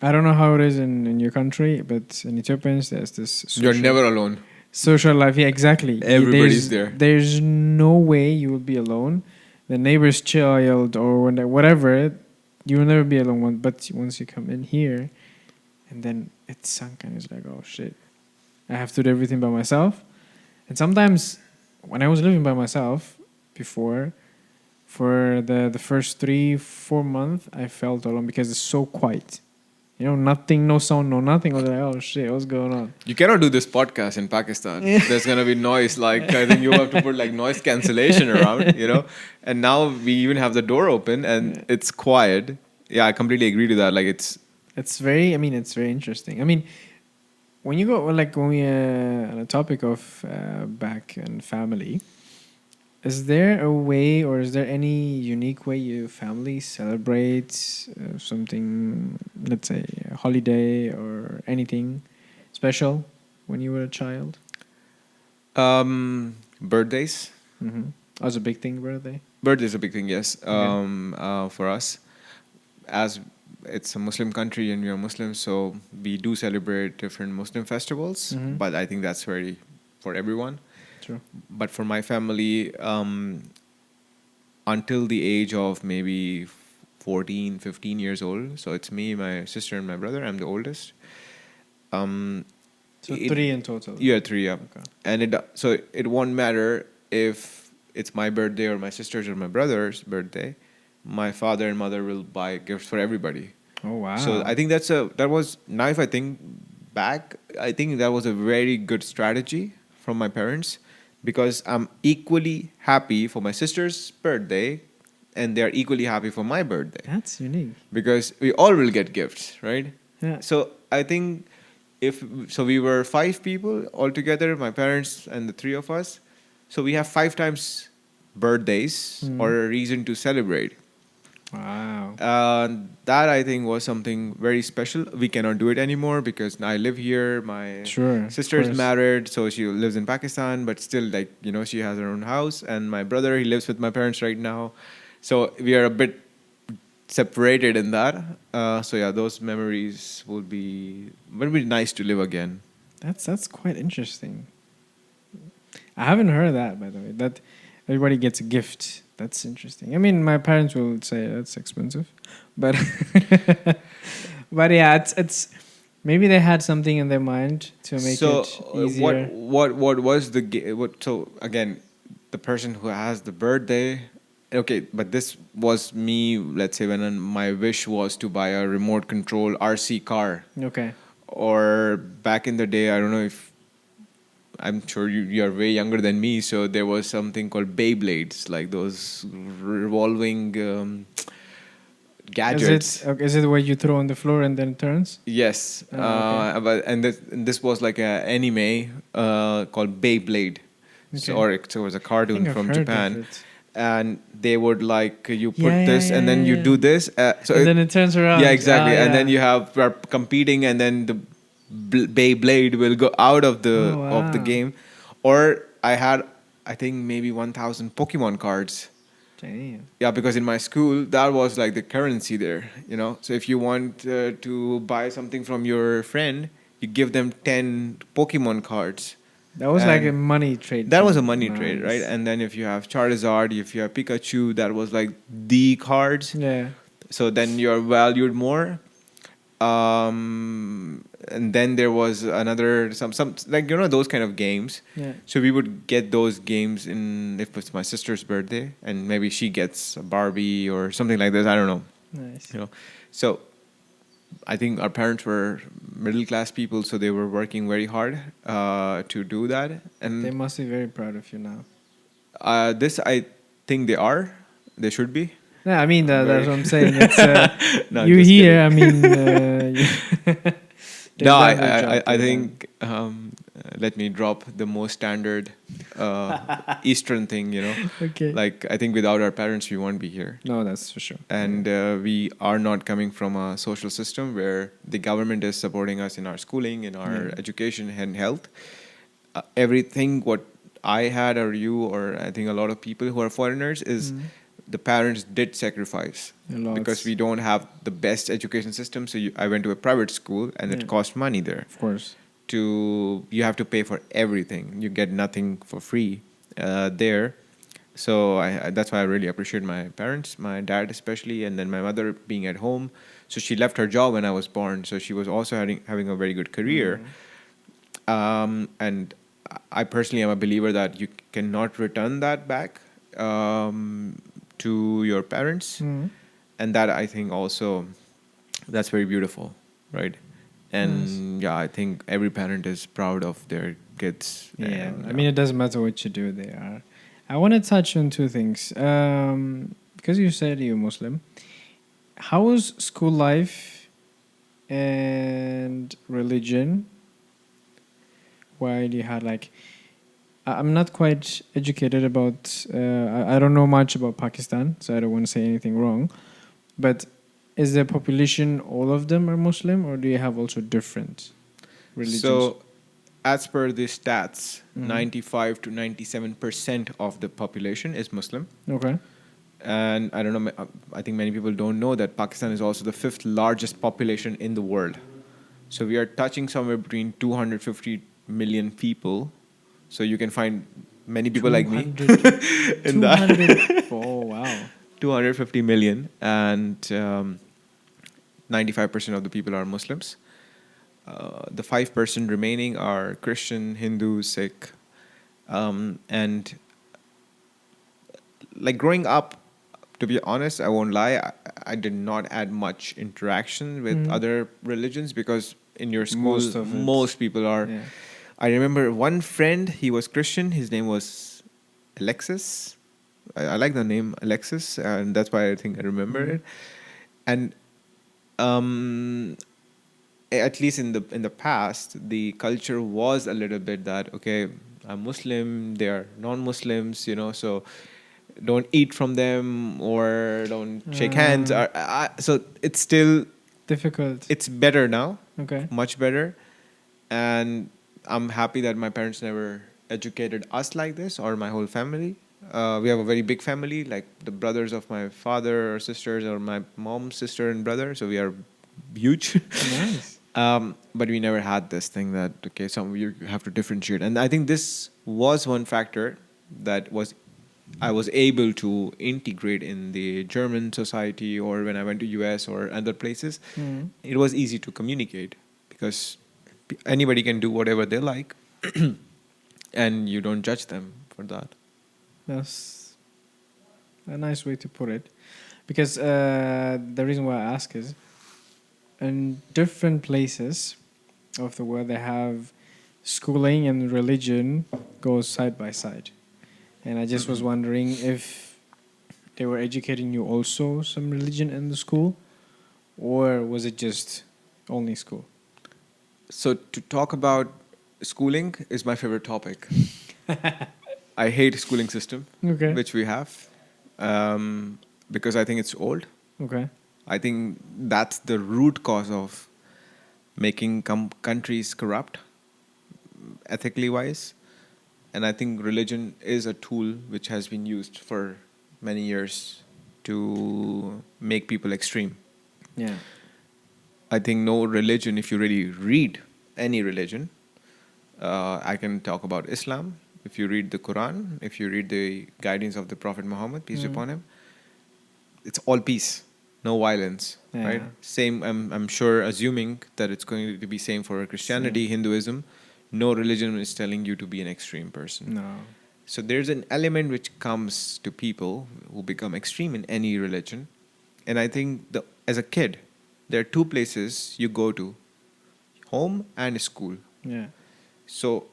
I don't know how it is in your country, but in Ethiopians there's this. You're never alone. Social life, yeah, exactly. Everybody's there. There's no way you will be alone. The neighbor's child or whatever, you will never be alone. But once you come in here, and then it's sunk and it's like, oh shit, I have to do everything by myself. And sometimes when I was living by myself before, for the first 3-4 months, I felt alone because it's so quiet. You know, nothing, no sound, no nothing. I was like, oh shit, what's going on? You cannot do this podcast in Pakistan. There's gonna be noise. Like I think you have to put like noise cancellation around, you know. And now we even have the door open and it's quiet. Yeah, I completely agree to that. Like it's It's very, I mean, it's very interesting. I mean, when you go, like, when we, on a topic of back and family, is there a way or is there any unique way your family celebrates something, let's say a holiday or anything special when you were a child? birthdays. Mm-hmm. That was a big thing, birthday. Birthdays is a big thing. Yes. Okay. For us, as it's a Muslim country and we are Muslims, so we do celebrate different Muslim festivals. Mhm. But I think that's very for everyone. True. But for my family, until the age of maybe 14, 15 years old, so it's me, my sister, and my brother. I'm the oldest. So It- 3 in total. Yeah, three. Yeah, Okay. and it won't matter if it's my birthday or my sister's or my brother's birthday. My father and mother will buy gifts for everybody. Oh wow. So I think that was now if I think back, I think that was a very good strategy from my parents because I'm equally happy for my sister's birthday and they're equally happy for my birthday That's unique. because we all will get gifts, right? Yeah. So I think we were 5 people all together, my parents and the 3 of us. So we have 5 times birthdays Mhm. or a reason to celebrate. Wow. That I think was something very special. We cannot do it anymore because I live here. My Sure. of sister is course. married, so she lives in Pakistan, but still, like she has her own house. And my brother, he lives with my parents right now, so we are a bit separated in that. So yeah, those memories would be nice to live again. That's quite interesting. I haven't heard that, by the way. That everybody gets a gift. That's interesting. I mean, my parents will say that's expensive, but but yeah, it's maybe they had something in their mind to make So it easier. what was the what? So again, the person who has the birthday. Okay, but this was me. Let's say when my wish was to buy a remote control RC car, Okay. or back in the day, I don't know if I'm sure you're way younger than me. So there was something called Beyblades, like those revolving gadgets. Is it where you throw on the floor and then it turns? Yes, Okay. but this was like an anime called Beyblade, Okay. it was a I think cartoon I've from heard of Japan, it. and they would like you put Yeah, this and then you do this. And then it turns around. yeah, exactly, Ah, and then yeah. you are competing, and then the Beyblade will go out of the Oh, of the wow. game, or I had I think maybe 1,000 Pokemon cards. Damn. Yeah, because in my school, that was like the currency there, So if you want to buy something from your friend, you give them 10 Pokemon cards. That was like a And money trade. that was a thing. money trade, right? Nice. And then if you have Charizard, if you have Pikachu, that was like the cards. Yeah. So then you're valued more. And then there was another some like those kind of games. Yeah. So we would get those games in if it's my sister's birthday, and maybe she gets a Barbie or something like this. I don't know. Nice. So I think our parents were middle class people, so they were working very hard to do that. And They must be very proud of you now. this I think they should be. Yeah, I mean I'm that's very- what I'm saying. It's No, I'm you just here. I kidding. mean, they've No, done their job, I they've think let me drop the most standard Eastern thing. done. Okay. Like I think without our parents, we won't be here, No, that's for sure. and we are not coming from a social system where the government is supporting us in our schooling, in our Yeah. education and health. Everything what I had or you or I think a lot of people who are foreigners is the parents did sacrifice A lot. because we don't have the best education system. So I went to a private school and Yeah. it cost money there. Of course. you have to pay for everything. You get nothing for free there. So that's why I really appreciate my parents, my dad especially, and then my mother being at home. So she left her job when I was born. So she was also having a very good career. And I personally am a believer that you cannot return that back to your parents. And that I think also that's very beautiful, right? And yeah, I think every parent is proud of their kids. Yeah, And, I mean, it doesn't matter what you do. They are. I want to touch on two things. Because you said you're Muslim, how was school life and religion? While you had like, I'm not quite educated about. I don't know much about Pakistan, so I don't want to say anything wrong. But is the population all of them are Muslim, or do you have also different religions? so, as per the stats, 95 to 97% of the population is Muslim. Okay. And I don't know, I think many people don't know that Pakistan is also the fifth largest population in the world. So we are touching somewhere between 250 million people. So you can find many people like me 200 in that. 200 oh wow. 250 million, and 95% of the people are Muslims. The 5% remaining are Christian, Hindu, Sikh. And like growing up, to be honest, I won't lie, I did not add much interaction with other religions because in your school, most people are. Yeah. I remember one friend, he was Christian, his name was Alexis. I like the name Alexis, and that's why I think I remember it. And at least in the past, the culture was a little bit that, okay, I'm Muslim, they are non-Muslims, so don't eat from them or don't shake hands. So it's still Difficult. it's better now, Okay. much better, and I'm happy that my parents never educated us like this or my whole family. We have a very big family, like the brothers of my father or sisters or my mom's sister and brother. So we are huge. Nice. But we never had this thing that, okay, some you have to differentiate. And I think this was one factor that I was able to integrate in the German society or when I went to US or other places. It was easy to communicate because anybody can do whatever they like and you don't judge them for that. That's a nice way to put it. Because the reason why I ask is in different places of the world, they have schooling and religion goes side by side. And I just was wondering if they were educating you also some religion in the school, or was it just only school? So to talk about schooling is my favorite topic. I hate schooling system, Okay. which we have, because I think it's old. Okay. I think that's the root cause of making countries corrupt, ethically wise. And I think religion is a tool which has been used for many years to make people extreme. Yeah. I think no religion, if you really read any religion, I can talk about Islam. If you read the Quran, if you read the guidance of the Prophet Muhammad, peace be upon him, it's all peace, no violence, right? Same, I'm sure, assuming that it's going to be same for Christianity, Hinduism. No religion is telling you to be an extreme person. No. So there's an element which comes to people who become extreme in any religion. And I think as a kid, there are two places you go to, home and school. Yeah. So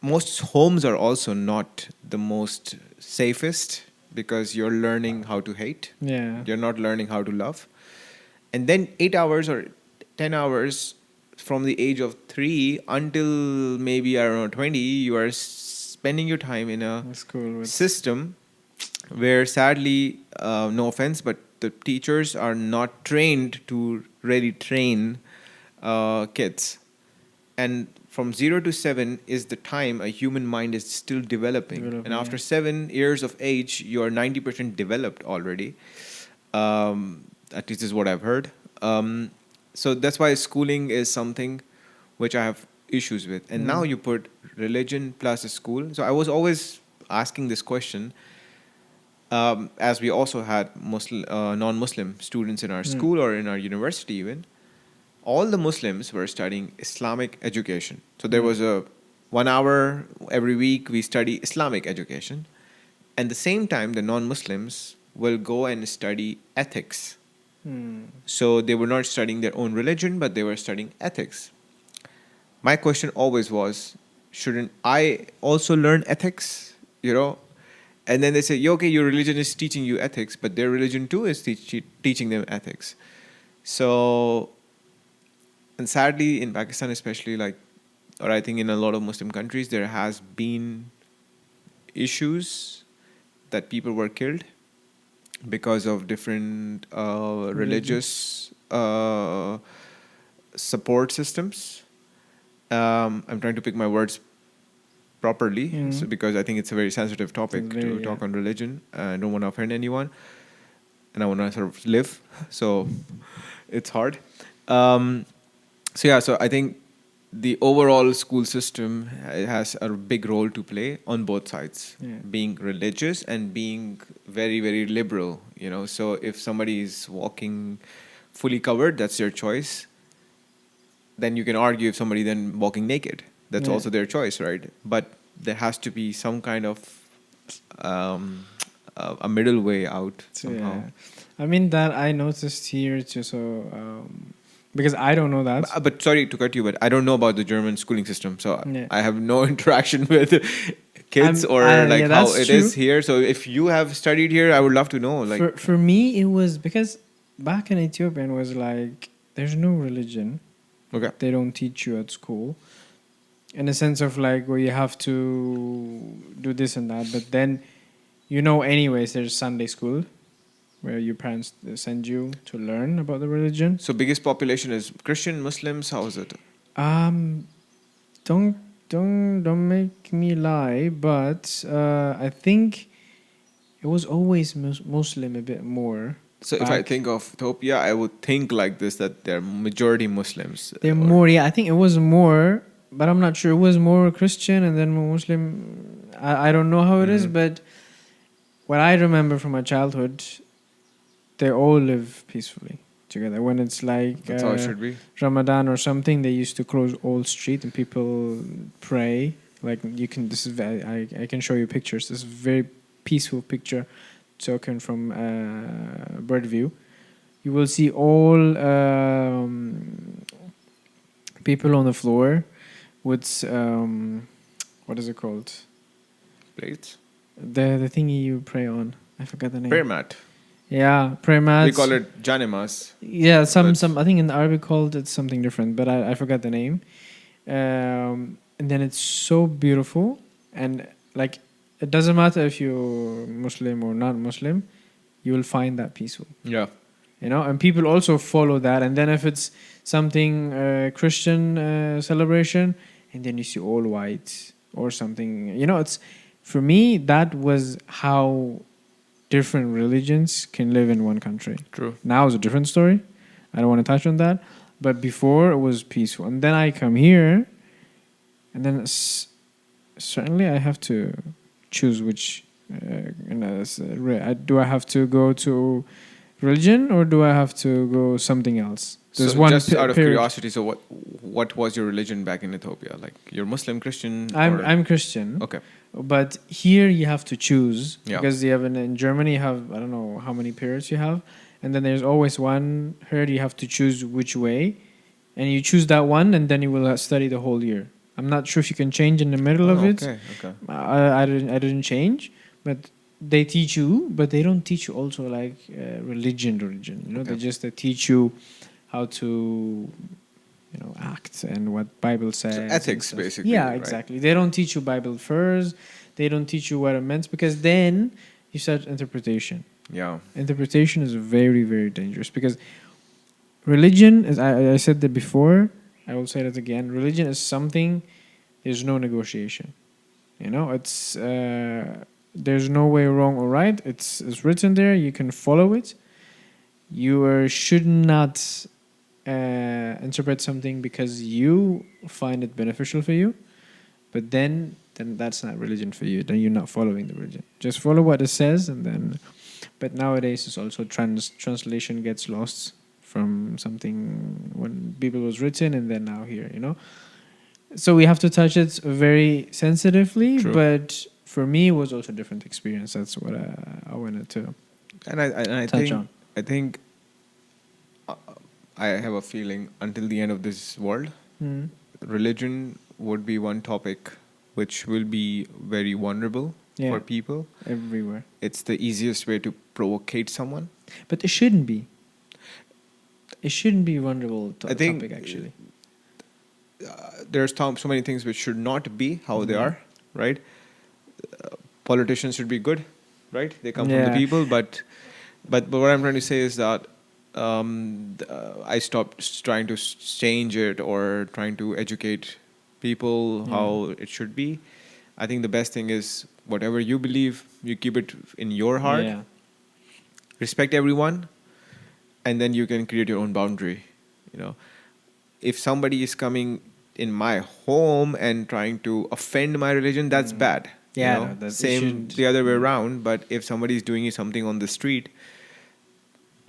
most homes are also not the most safest because you're learning how to hate. Yeah. You're not learning how to love. And then 8 hours or 10 hours from the age of 3 until maybe, I don't know, 20, you are spending your time in a School with system where sadly, no offense, but the teachers are not trained to really train kids. And from 0 to 7 is the time a human mind is still developing. And after 7 years of age, you are 90% developed already. At least is what I've heard. So that's why schooling is something which I have issues with. And now you put religion plus a school. So I was always asking this question, as we also had non-Muslim students in our school or in our university even. All the Muslims were studying Islamic education. So there was a 1 hour every week we study Islamic education. And the same time, the non-Muslims will go and study ethics. So they were not studying their own religion, but they were studying ethics. My question always was, shouldn't I also learn ethics? You know? And then they say, yeah, okay, your religion is teaching you ethics, but their religion too is teaching them ethics. So, and sadly, in Pakistan especially, or I think in a lot of Muslim countries, there has been issues that people were killed because of different religious support systems. I'm trying to pick my words properly, because I think it's a very sensitive topic to talk on religion. I don't want to offend anyone, and I want to sort of live, so it's hard. So I think the overall school system has a big role to play on both sides, being religious and being very, very liberal. So if somebody is walking fully covered, that's their choice. Then you can argue if somebody then walking naked, that's also their choice, right? But there has to be some kind of a middle way out somehow. Yeah. I mean, that I noticed here too. So because I don't know that. But sorry to cut you, but I don't know about the German schooling system, so I have no interaction with kids how it is here. So if you have studied here, I would love to know. For me, it was because back in Ethiopia, it was like there's no religion. Okay. They don't teach you at school. In a sense of where you have to do this and that, but then anyways, there's Sunday school where your parents send you to learn about the religion. So biggest population is Christian, Muslims. How is it? Don't make me lie, but I think it was always Muslim a bit more. So if I think of Ethiopia, I would think like this, that they're majority Muslims. They're more, I think it was more, but I'm not sure. It was more Christian and then more Muslim. I don't know how it is, but what I remember from my childhood, they all live peacefully together. When it's that's how it should be. Ramadan or something, they used to close all street and people pray. I can show you pictures. This is very peaceful picture taken from bird view. You will see all people on the floor with what is it called? Plates. The thingy you pray on. I forgot the name. Prayer mat. Yeah, prayer mats. We call it janimas. Yeah, some I think in Arabic called it something different, but I forgot the name. And then it's so beautiful, and it doesn't matter if you're Muslim or not Muslim, you will find that peaceful. Yeah. And people also follow that. And then if it's something Christian celebration, and then you see all white or something, it's for me that was how different religions can live in one country. True. Now it's a different story. I don't want to touch on that, but before it was peaceful. And then I come here, and then certainly I have to choose which. Do I have to go to religion or do I have to go something else? There's so one just out of curiosity, so what was your religion back in Ethiopia? Like you're Muslim, Christian? I'm Christian. Okay. But here you have to choose because you have in Germany you have I don't know how many periods you have, and then there's always one period you have to choose which way, and you choose that one, and then you will study the whole year. I'm not sure if you can change in the middle of it. Okay. I didn't change, but they teach you, but they don't teach you also religion. They teach you how to act and what Bible says. So ethics, basically. Yeah, right? exactly. They don't teach you Bible first. They don't teach you what it meant, because then you start interpretation. Yeah. Interpretation is very, very dangerous, because religion, as I said that before, I will say that again. Religion is something, there's no negotiation. It's there's no way wrong or right. It's written there. You can follow it. You should not interpret something because you find it beneficial for you, but then that's not religion for you. Then you're not following the religion. Just follow what it says, and then. But nowadays, it's also translation gets lost from something when Bible was written, and then now here, you know. So we have to touch it very sensitively, True. but for me, it was also a different experience. That's what I wanted to And I touch think on. I think uh, I have a feeling until the end of this world, Mm. religion would be one topic which will be very vulnerable Yeah. for people. Everywhere. It's the easiest way to provocate someone. But it shouldn't be. It shouldn't be vulnerable I think topic, actually. There's so many things which should not be how they Mhm. are, right? Politicians should be good, right? They come from the Yeah. people, but what I'm trying to say is that I stopped trying to change it or trying to educate people Yeah. how it should be. I think the best thing is whatever you believe, you keep it in your heart, Yeah. respect everyone, and then you can create your own boundary. You know, if somebody is coming in my home and trying to offend my religion, that's Mm. bad. Yeah, You know, no, that it same shouldn't. the other way Mm. around. But if somebody is doing something on the street,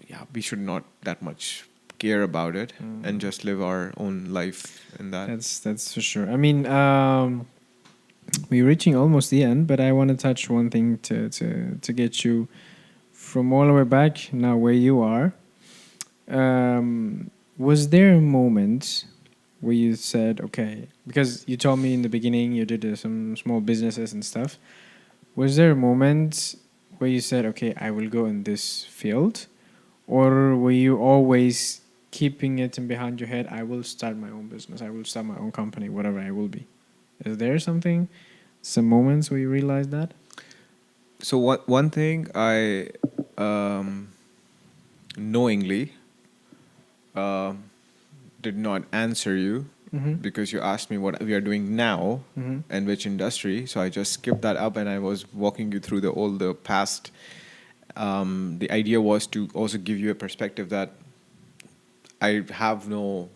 yeah, we should not that much care about it and just live our own life in that. That's for sure. I mean, we're reaching almost the end, but I want to touch one thing to get you from all the way back now where you are. Was there a moment where you said, okay, because you told me in the beginning you did some small businesses and stuff. Was there a moment where you said, okay, I will go in this field? Or were you always keeping it in behind your head, I will start my own business, I will start my own company, whatever I will be? Is there something, some moments where you realize that? So one thing I knowingly um did not answer you Mm-hmm. because you asked me what we are doing now Mm-hmm. and which industry. So I just skipped that up and I was walking you through all the past. The idea was to also give you a perspective that I have no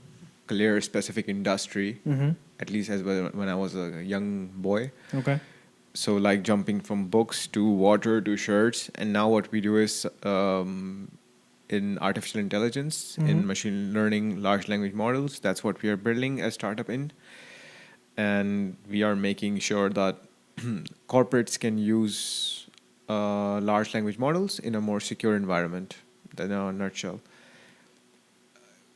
clear specific industry, Mm-hmm. at least as when I was a young boy. Okay. So like jumping from books to water to shirts, and now what we do is in artificial intelligence, Mm-hmm. in machine learning, large language models. That's what we are building a startup in, and we are making sure that corporates can use large language models in a more secure environment. In a nutshell,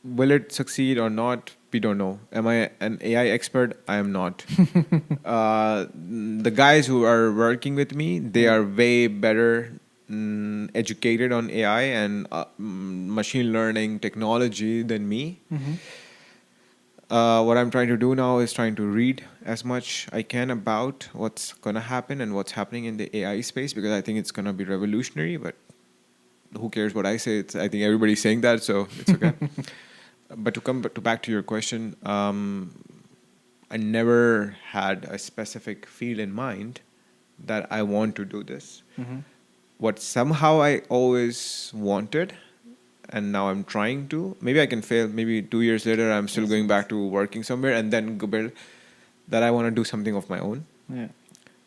will it succeed or not? We don't know. Am I an AI expert? I am not. The guys who are working with me, they are way better educated on AI and machine learning technology than me. Mm-hmm. What I'm trying to do now is trying to read as much I can about what's going to happen and what's happening in the AI space, because I think it's going to be revolutionary. But who cares what I say? I think everybody's saying that, so it's okay. But to come back to your question, I never had a specific field in mind that I want to do this. Mm-hmm. What somehow I always wanted, and now I'm trying to. Maybe I can fail. Maybe 2 years later, I'm still going back to working somewhere, and then go build. That I want to do something of my own, Yeah.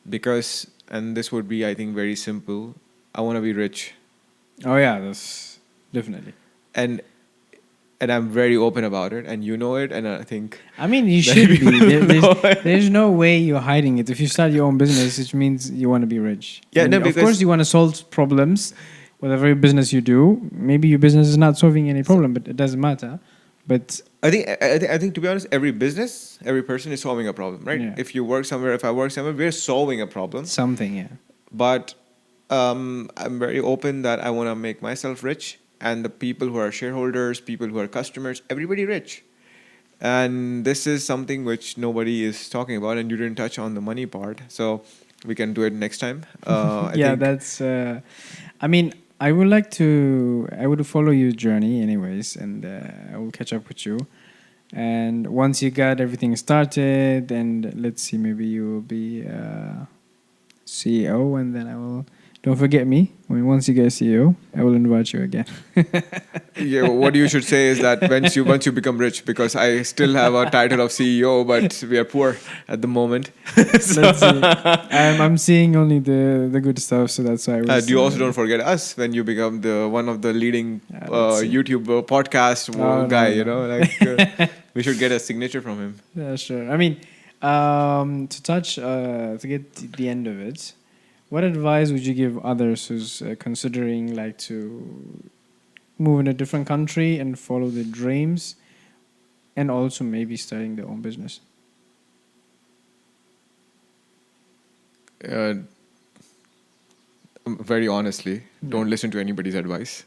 because, and this would be, I think, very simple. I want to be rich, Oh yeah, that's definitely. and I'm very open about it, and you know it, and I think I mean, you many should be. people know it. There's no way you're hiding it. If you start your own business, it means you want to be rich. Yeah, And no, of because- course you want to solve problems. Whatever business you do, maybe your business is not solving any problem, but it doesn't matter. But I think to be honest, every business, every person is solving a problem, right? Yeah. If you work somewhere, if I work somewhere, we're solving a problem. something, yeah. But I'm very open that I want to make myself rich, and the people who are shareholders, people who are customers, everybody rich. And this is something which nobody is talking about, and you didn't touch on the money part, so we can do it next time. I Yeah, think, that's. I mean, I would like to. I would follow your journey, anyways, and I will catch up with you. And once you got everything started, and let's see, maybe you will be CEO, and then I will Don't forget me. Once you get a CEO, I will invite you again. Yeah, what you should say is that once you become rich, because I still have a title of CEO, but we are poor at the moment. Let's see. I'm seeing only the good stuff, so that's why I was. You also don't forget us when you become the one of the leading let's see. YouTube podcast No, guy. no, You no. know, we should get a signature from him. Yeah, sure. I mean, to get to the end of it, what advice would you give others who's considering like to move in a different country and follow their dreams, and also maybe starting their own business? Uh, very honestly, don't listen to anybody's advice.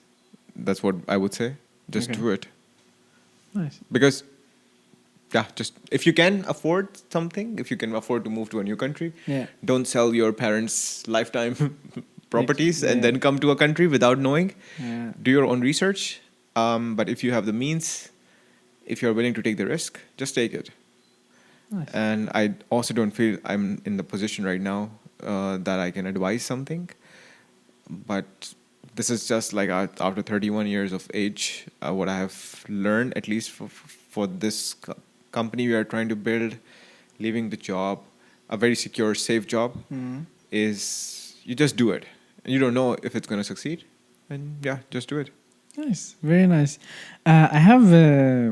That's what I would say. Just Okay. do it. Nice. Because just if you can afford something, if you can afford to move to a new country, Yeah. don't sell your parents' lifetime properties and Yeah. then come to a country without knowing. Yeah. Do your own research. But if you have the means, if you're willing to take the risk, just take it. Nice. And I also don't feel I'm in the position right now that I can advise something. But this is just like after 31 years of age, what I have learned, at least for this company we are trying to build, leaving the job, a very secure, safe job, is you just do it. You don't know if it's going to succeed. And just do it. Nice, very nice. I have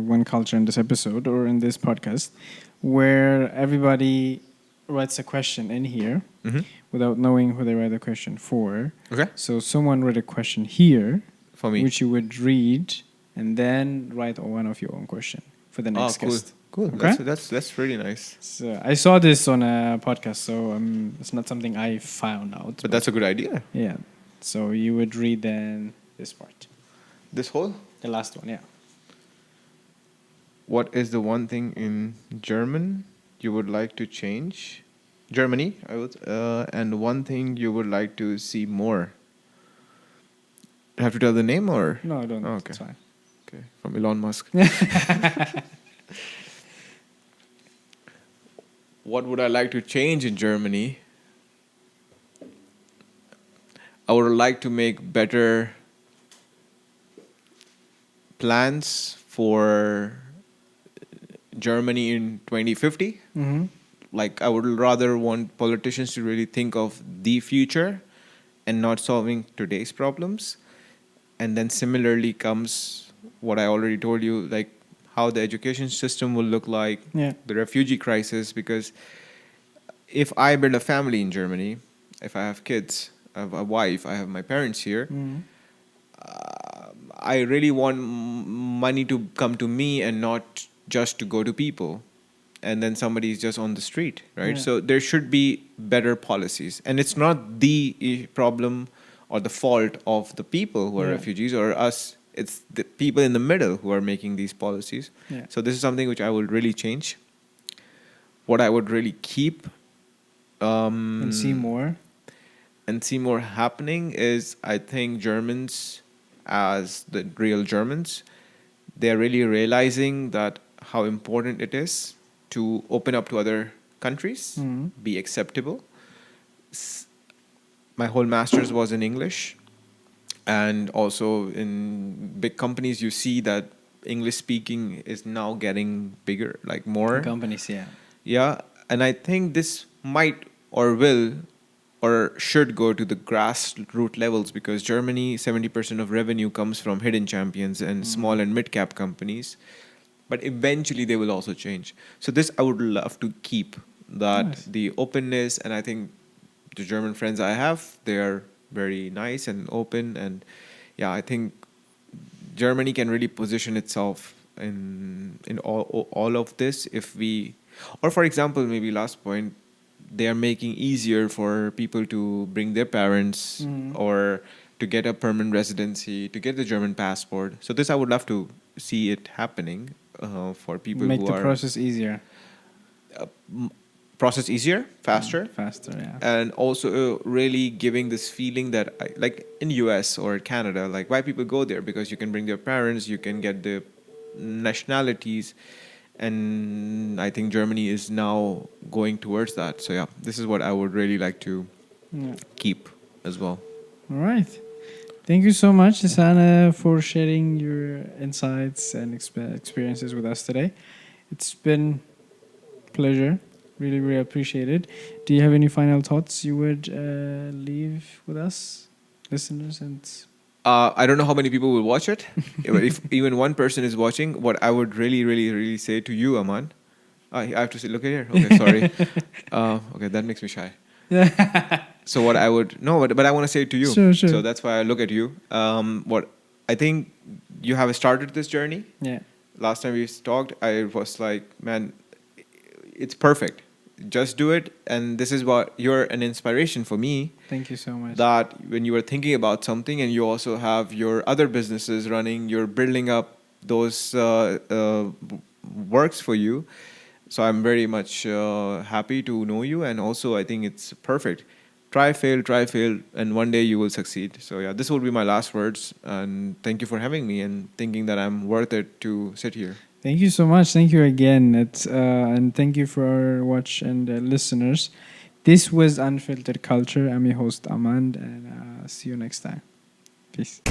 one culture in this episode or in this podcast where everybody writes a question in here without knowing who they write the question for. Okay. So someone wrote a question here, For me. which you would read and then write one of your own question for the next cool. guest. Cool. Okay? That's really nice. So I saw this on a podcast, so it's not something I found out. But that's a good idea. Yeah. So you would read then this part. This whole? The last one, yeah. What is the one thing in German you would like to change? Germany, I would. And one thing you would like to see more. Do I have to tell the name or? No, I don't. Oh, okay. It's fine. Okay, from Elon Musk. What would I like to change in Germany? I would like to make better plans for Germany in 2050. Mm-hmm. Like I would rather want politicians to really think of the future and not solving today's problems. And then similarly comes what I already told you, like how the education system will look like, the refugee crisis. Because if I build a family in Germany, if I have kids, I have a wife, I have my parents here, I really want money to come to me and not just to go to people. And then somebody is just on the street, right? Yeah. So there should be better policies. And it's not the problem or the fault of the people who are refugees or us. It's the people in the middle who are making these policies. Yeah. So this is something which I would really change. What I would really keep And see more. and see more happening is, I think Germans, as the real Germans, they're really realizing that how important it is to open up to other countries, be acceptable. My whole master's was in English, and also in big companies, you see that English speaking is now getting bigger, like more. Companies, yeah. Yeah, and I think this might or will or should go to the grassroots levels, because Germany, 70% of revenue comes from hidden champions and small and mid-cap companies. But eventually they will also change. So this I would love to keep, that Nice. the openness, and I think the German friends I have, they are very nice and open. And I think Germany can really position itself in all of this if we, or for example, maybe last point, they are making easier for people to bring their parents or to get a permanent residency, to get the German passport. So this I would love to see it happening for people Make who the are process easier. process easier, faster. Faster, yeah. And also really giving this feeling that like in US or Canada, like why people go there, because you can bring their parents, you can get the nationalities, and I think Germany is now going towards that. So this is what I would really like to keep as well. All right. Thank you so much, Hissan, for sharing your insights and experiences with us today. It's been a pleasure. Really, really appreciate it. Do you have any final thoughts you would leave with us, listeners? And I don't know how many people will watch it. If even one person is watching, what I would really, really, really say to you, Aman, I have to say, look at here. Okay, sorry. Okay, that makes me shy. So what I would no, but I want to say it to you. Sure, sure. So that's why I look at you. What I think you have started this journey. Yeah. Last time we talked, I was like, man, it's perfect. Just do it, and this is what you're an inspiration for me. Thank you so much. That when you were thinking about something, and you also have your other businesses running, you're building up those works for you. So I'm very much happy to know you, and also I think it's perfect. Try, fail, and one day you will succeed. So yeah, this will be my last words, and thank you for having me and thinking that I'm worth it to sit here. Thank you so much. Thank you again. And thank you for our watch and listeners. This was Unfiltered Culture. I'm your host, Amand, and see you next time. Peace.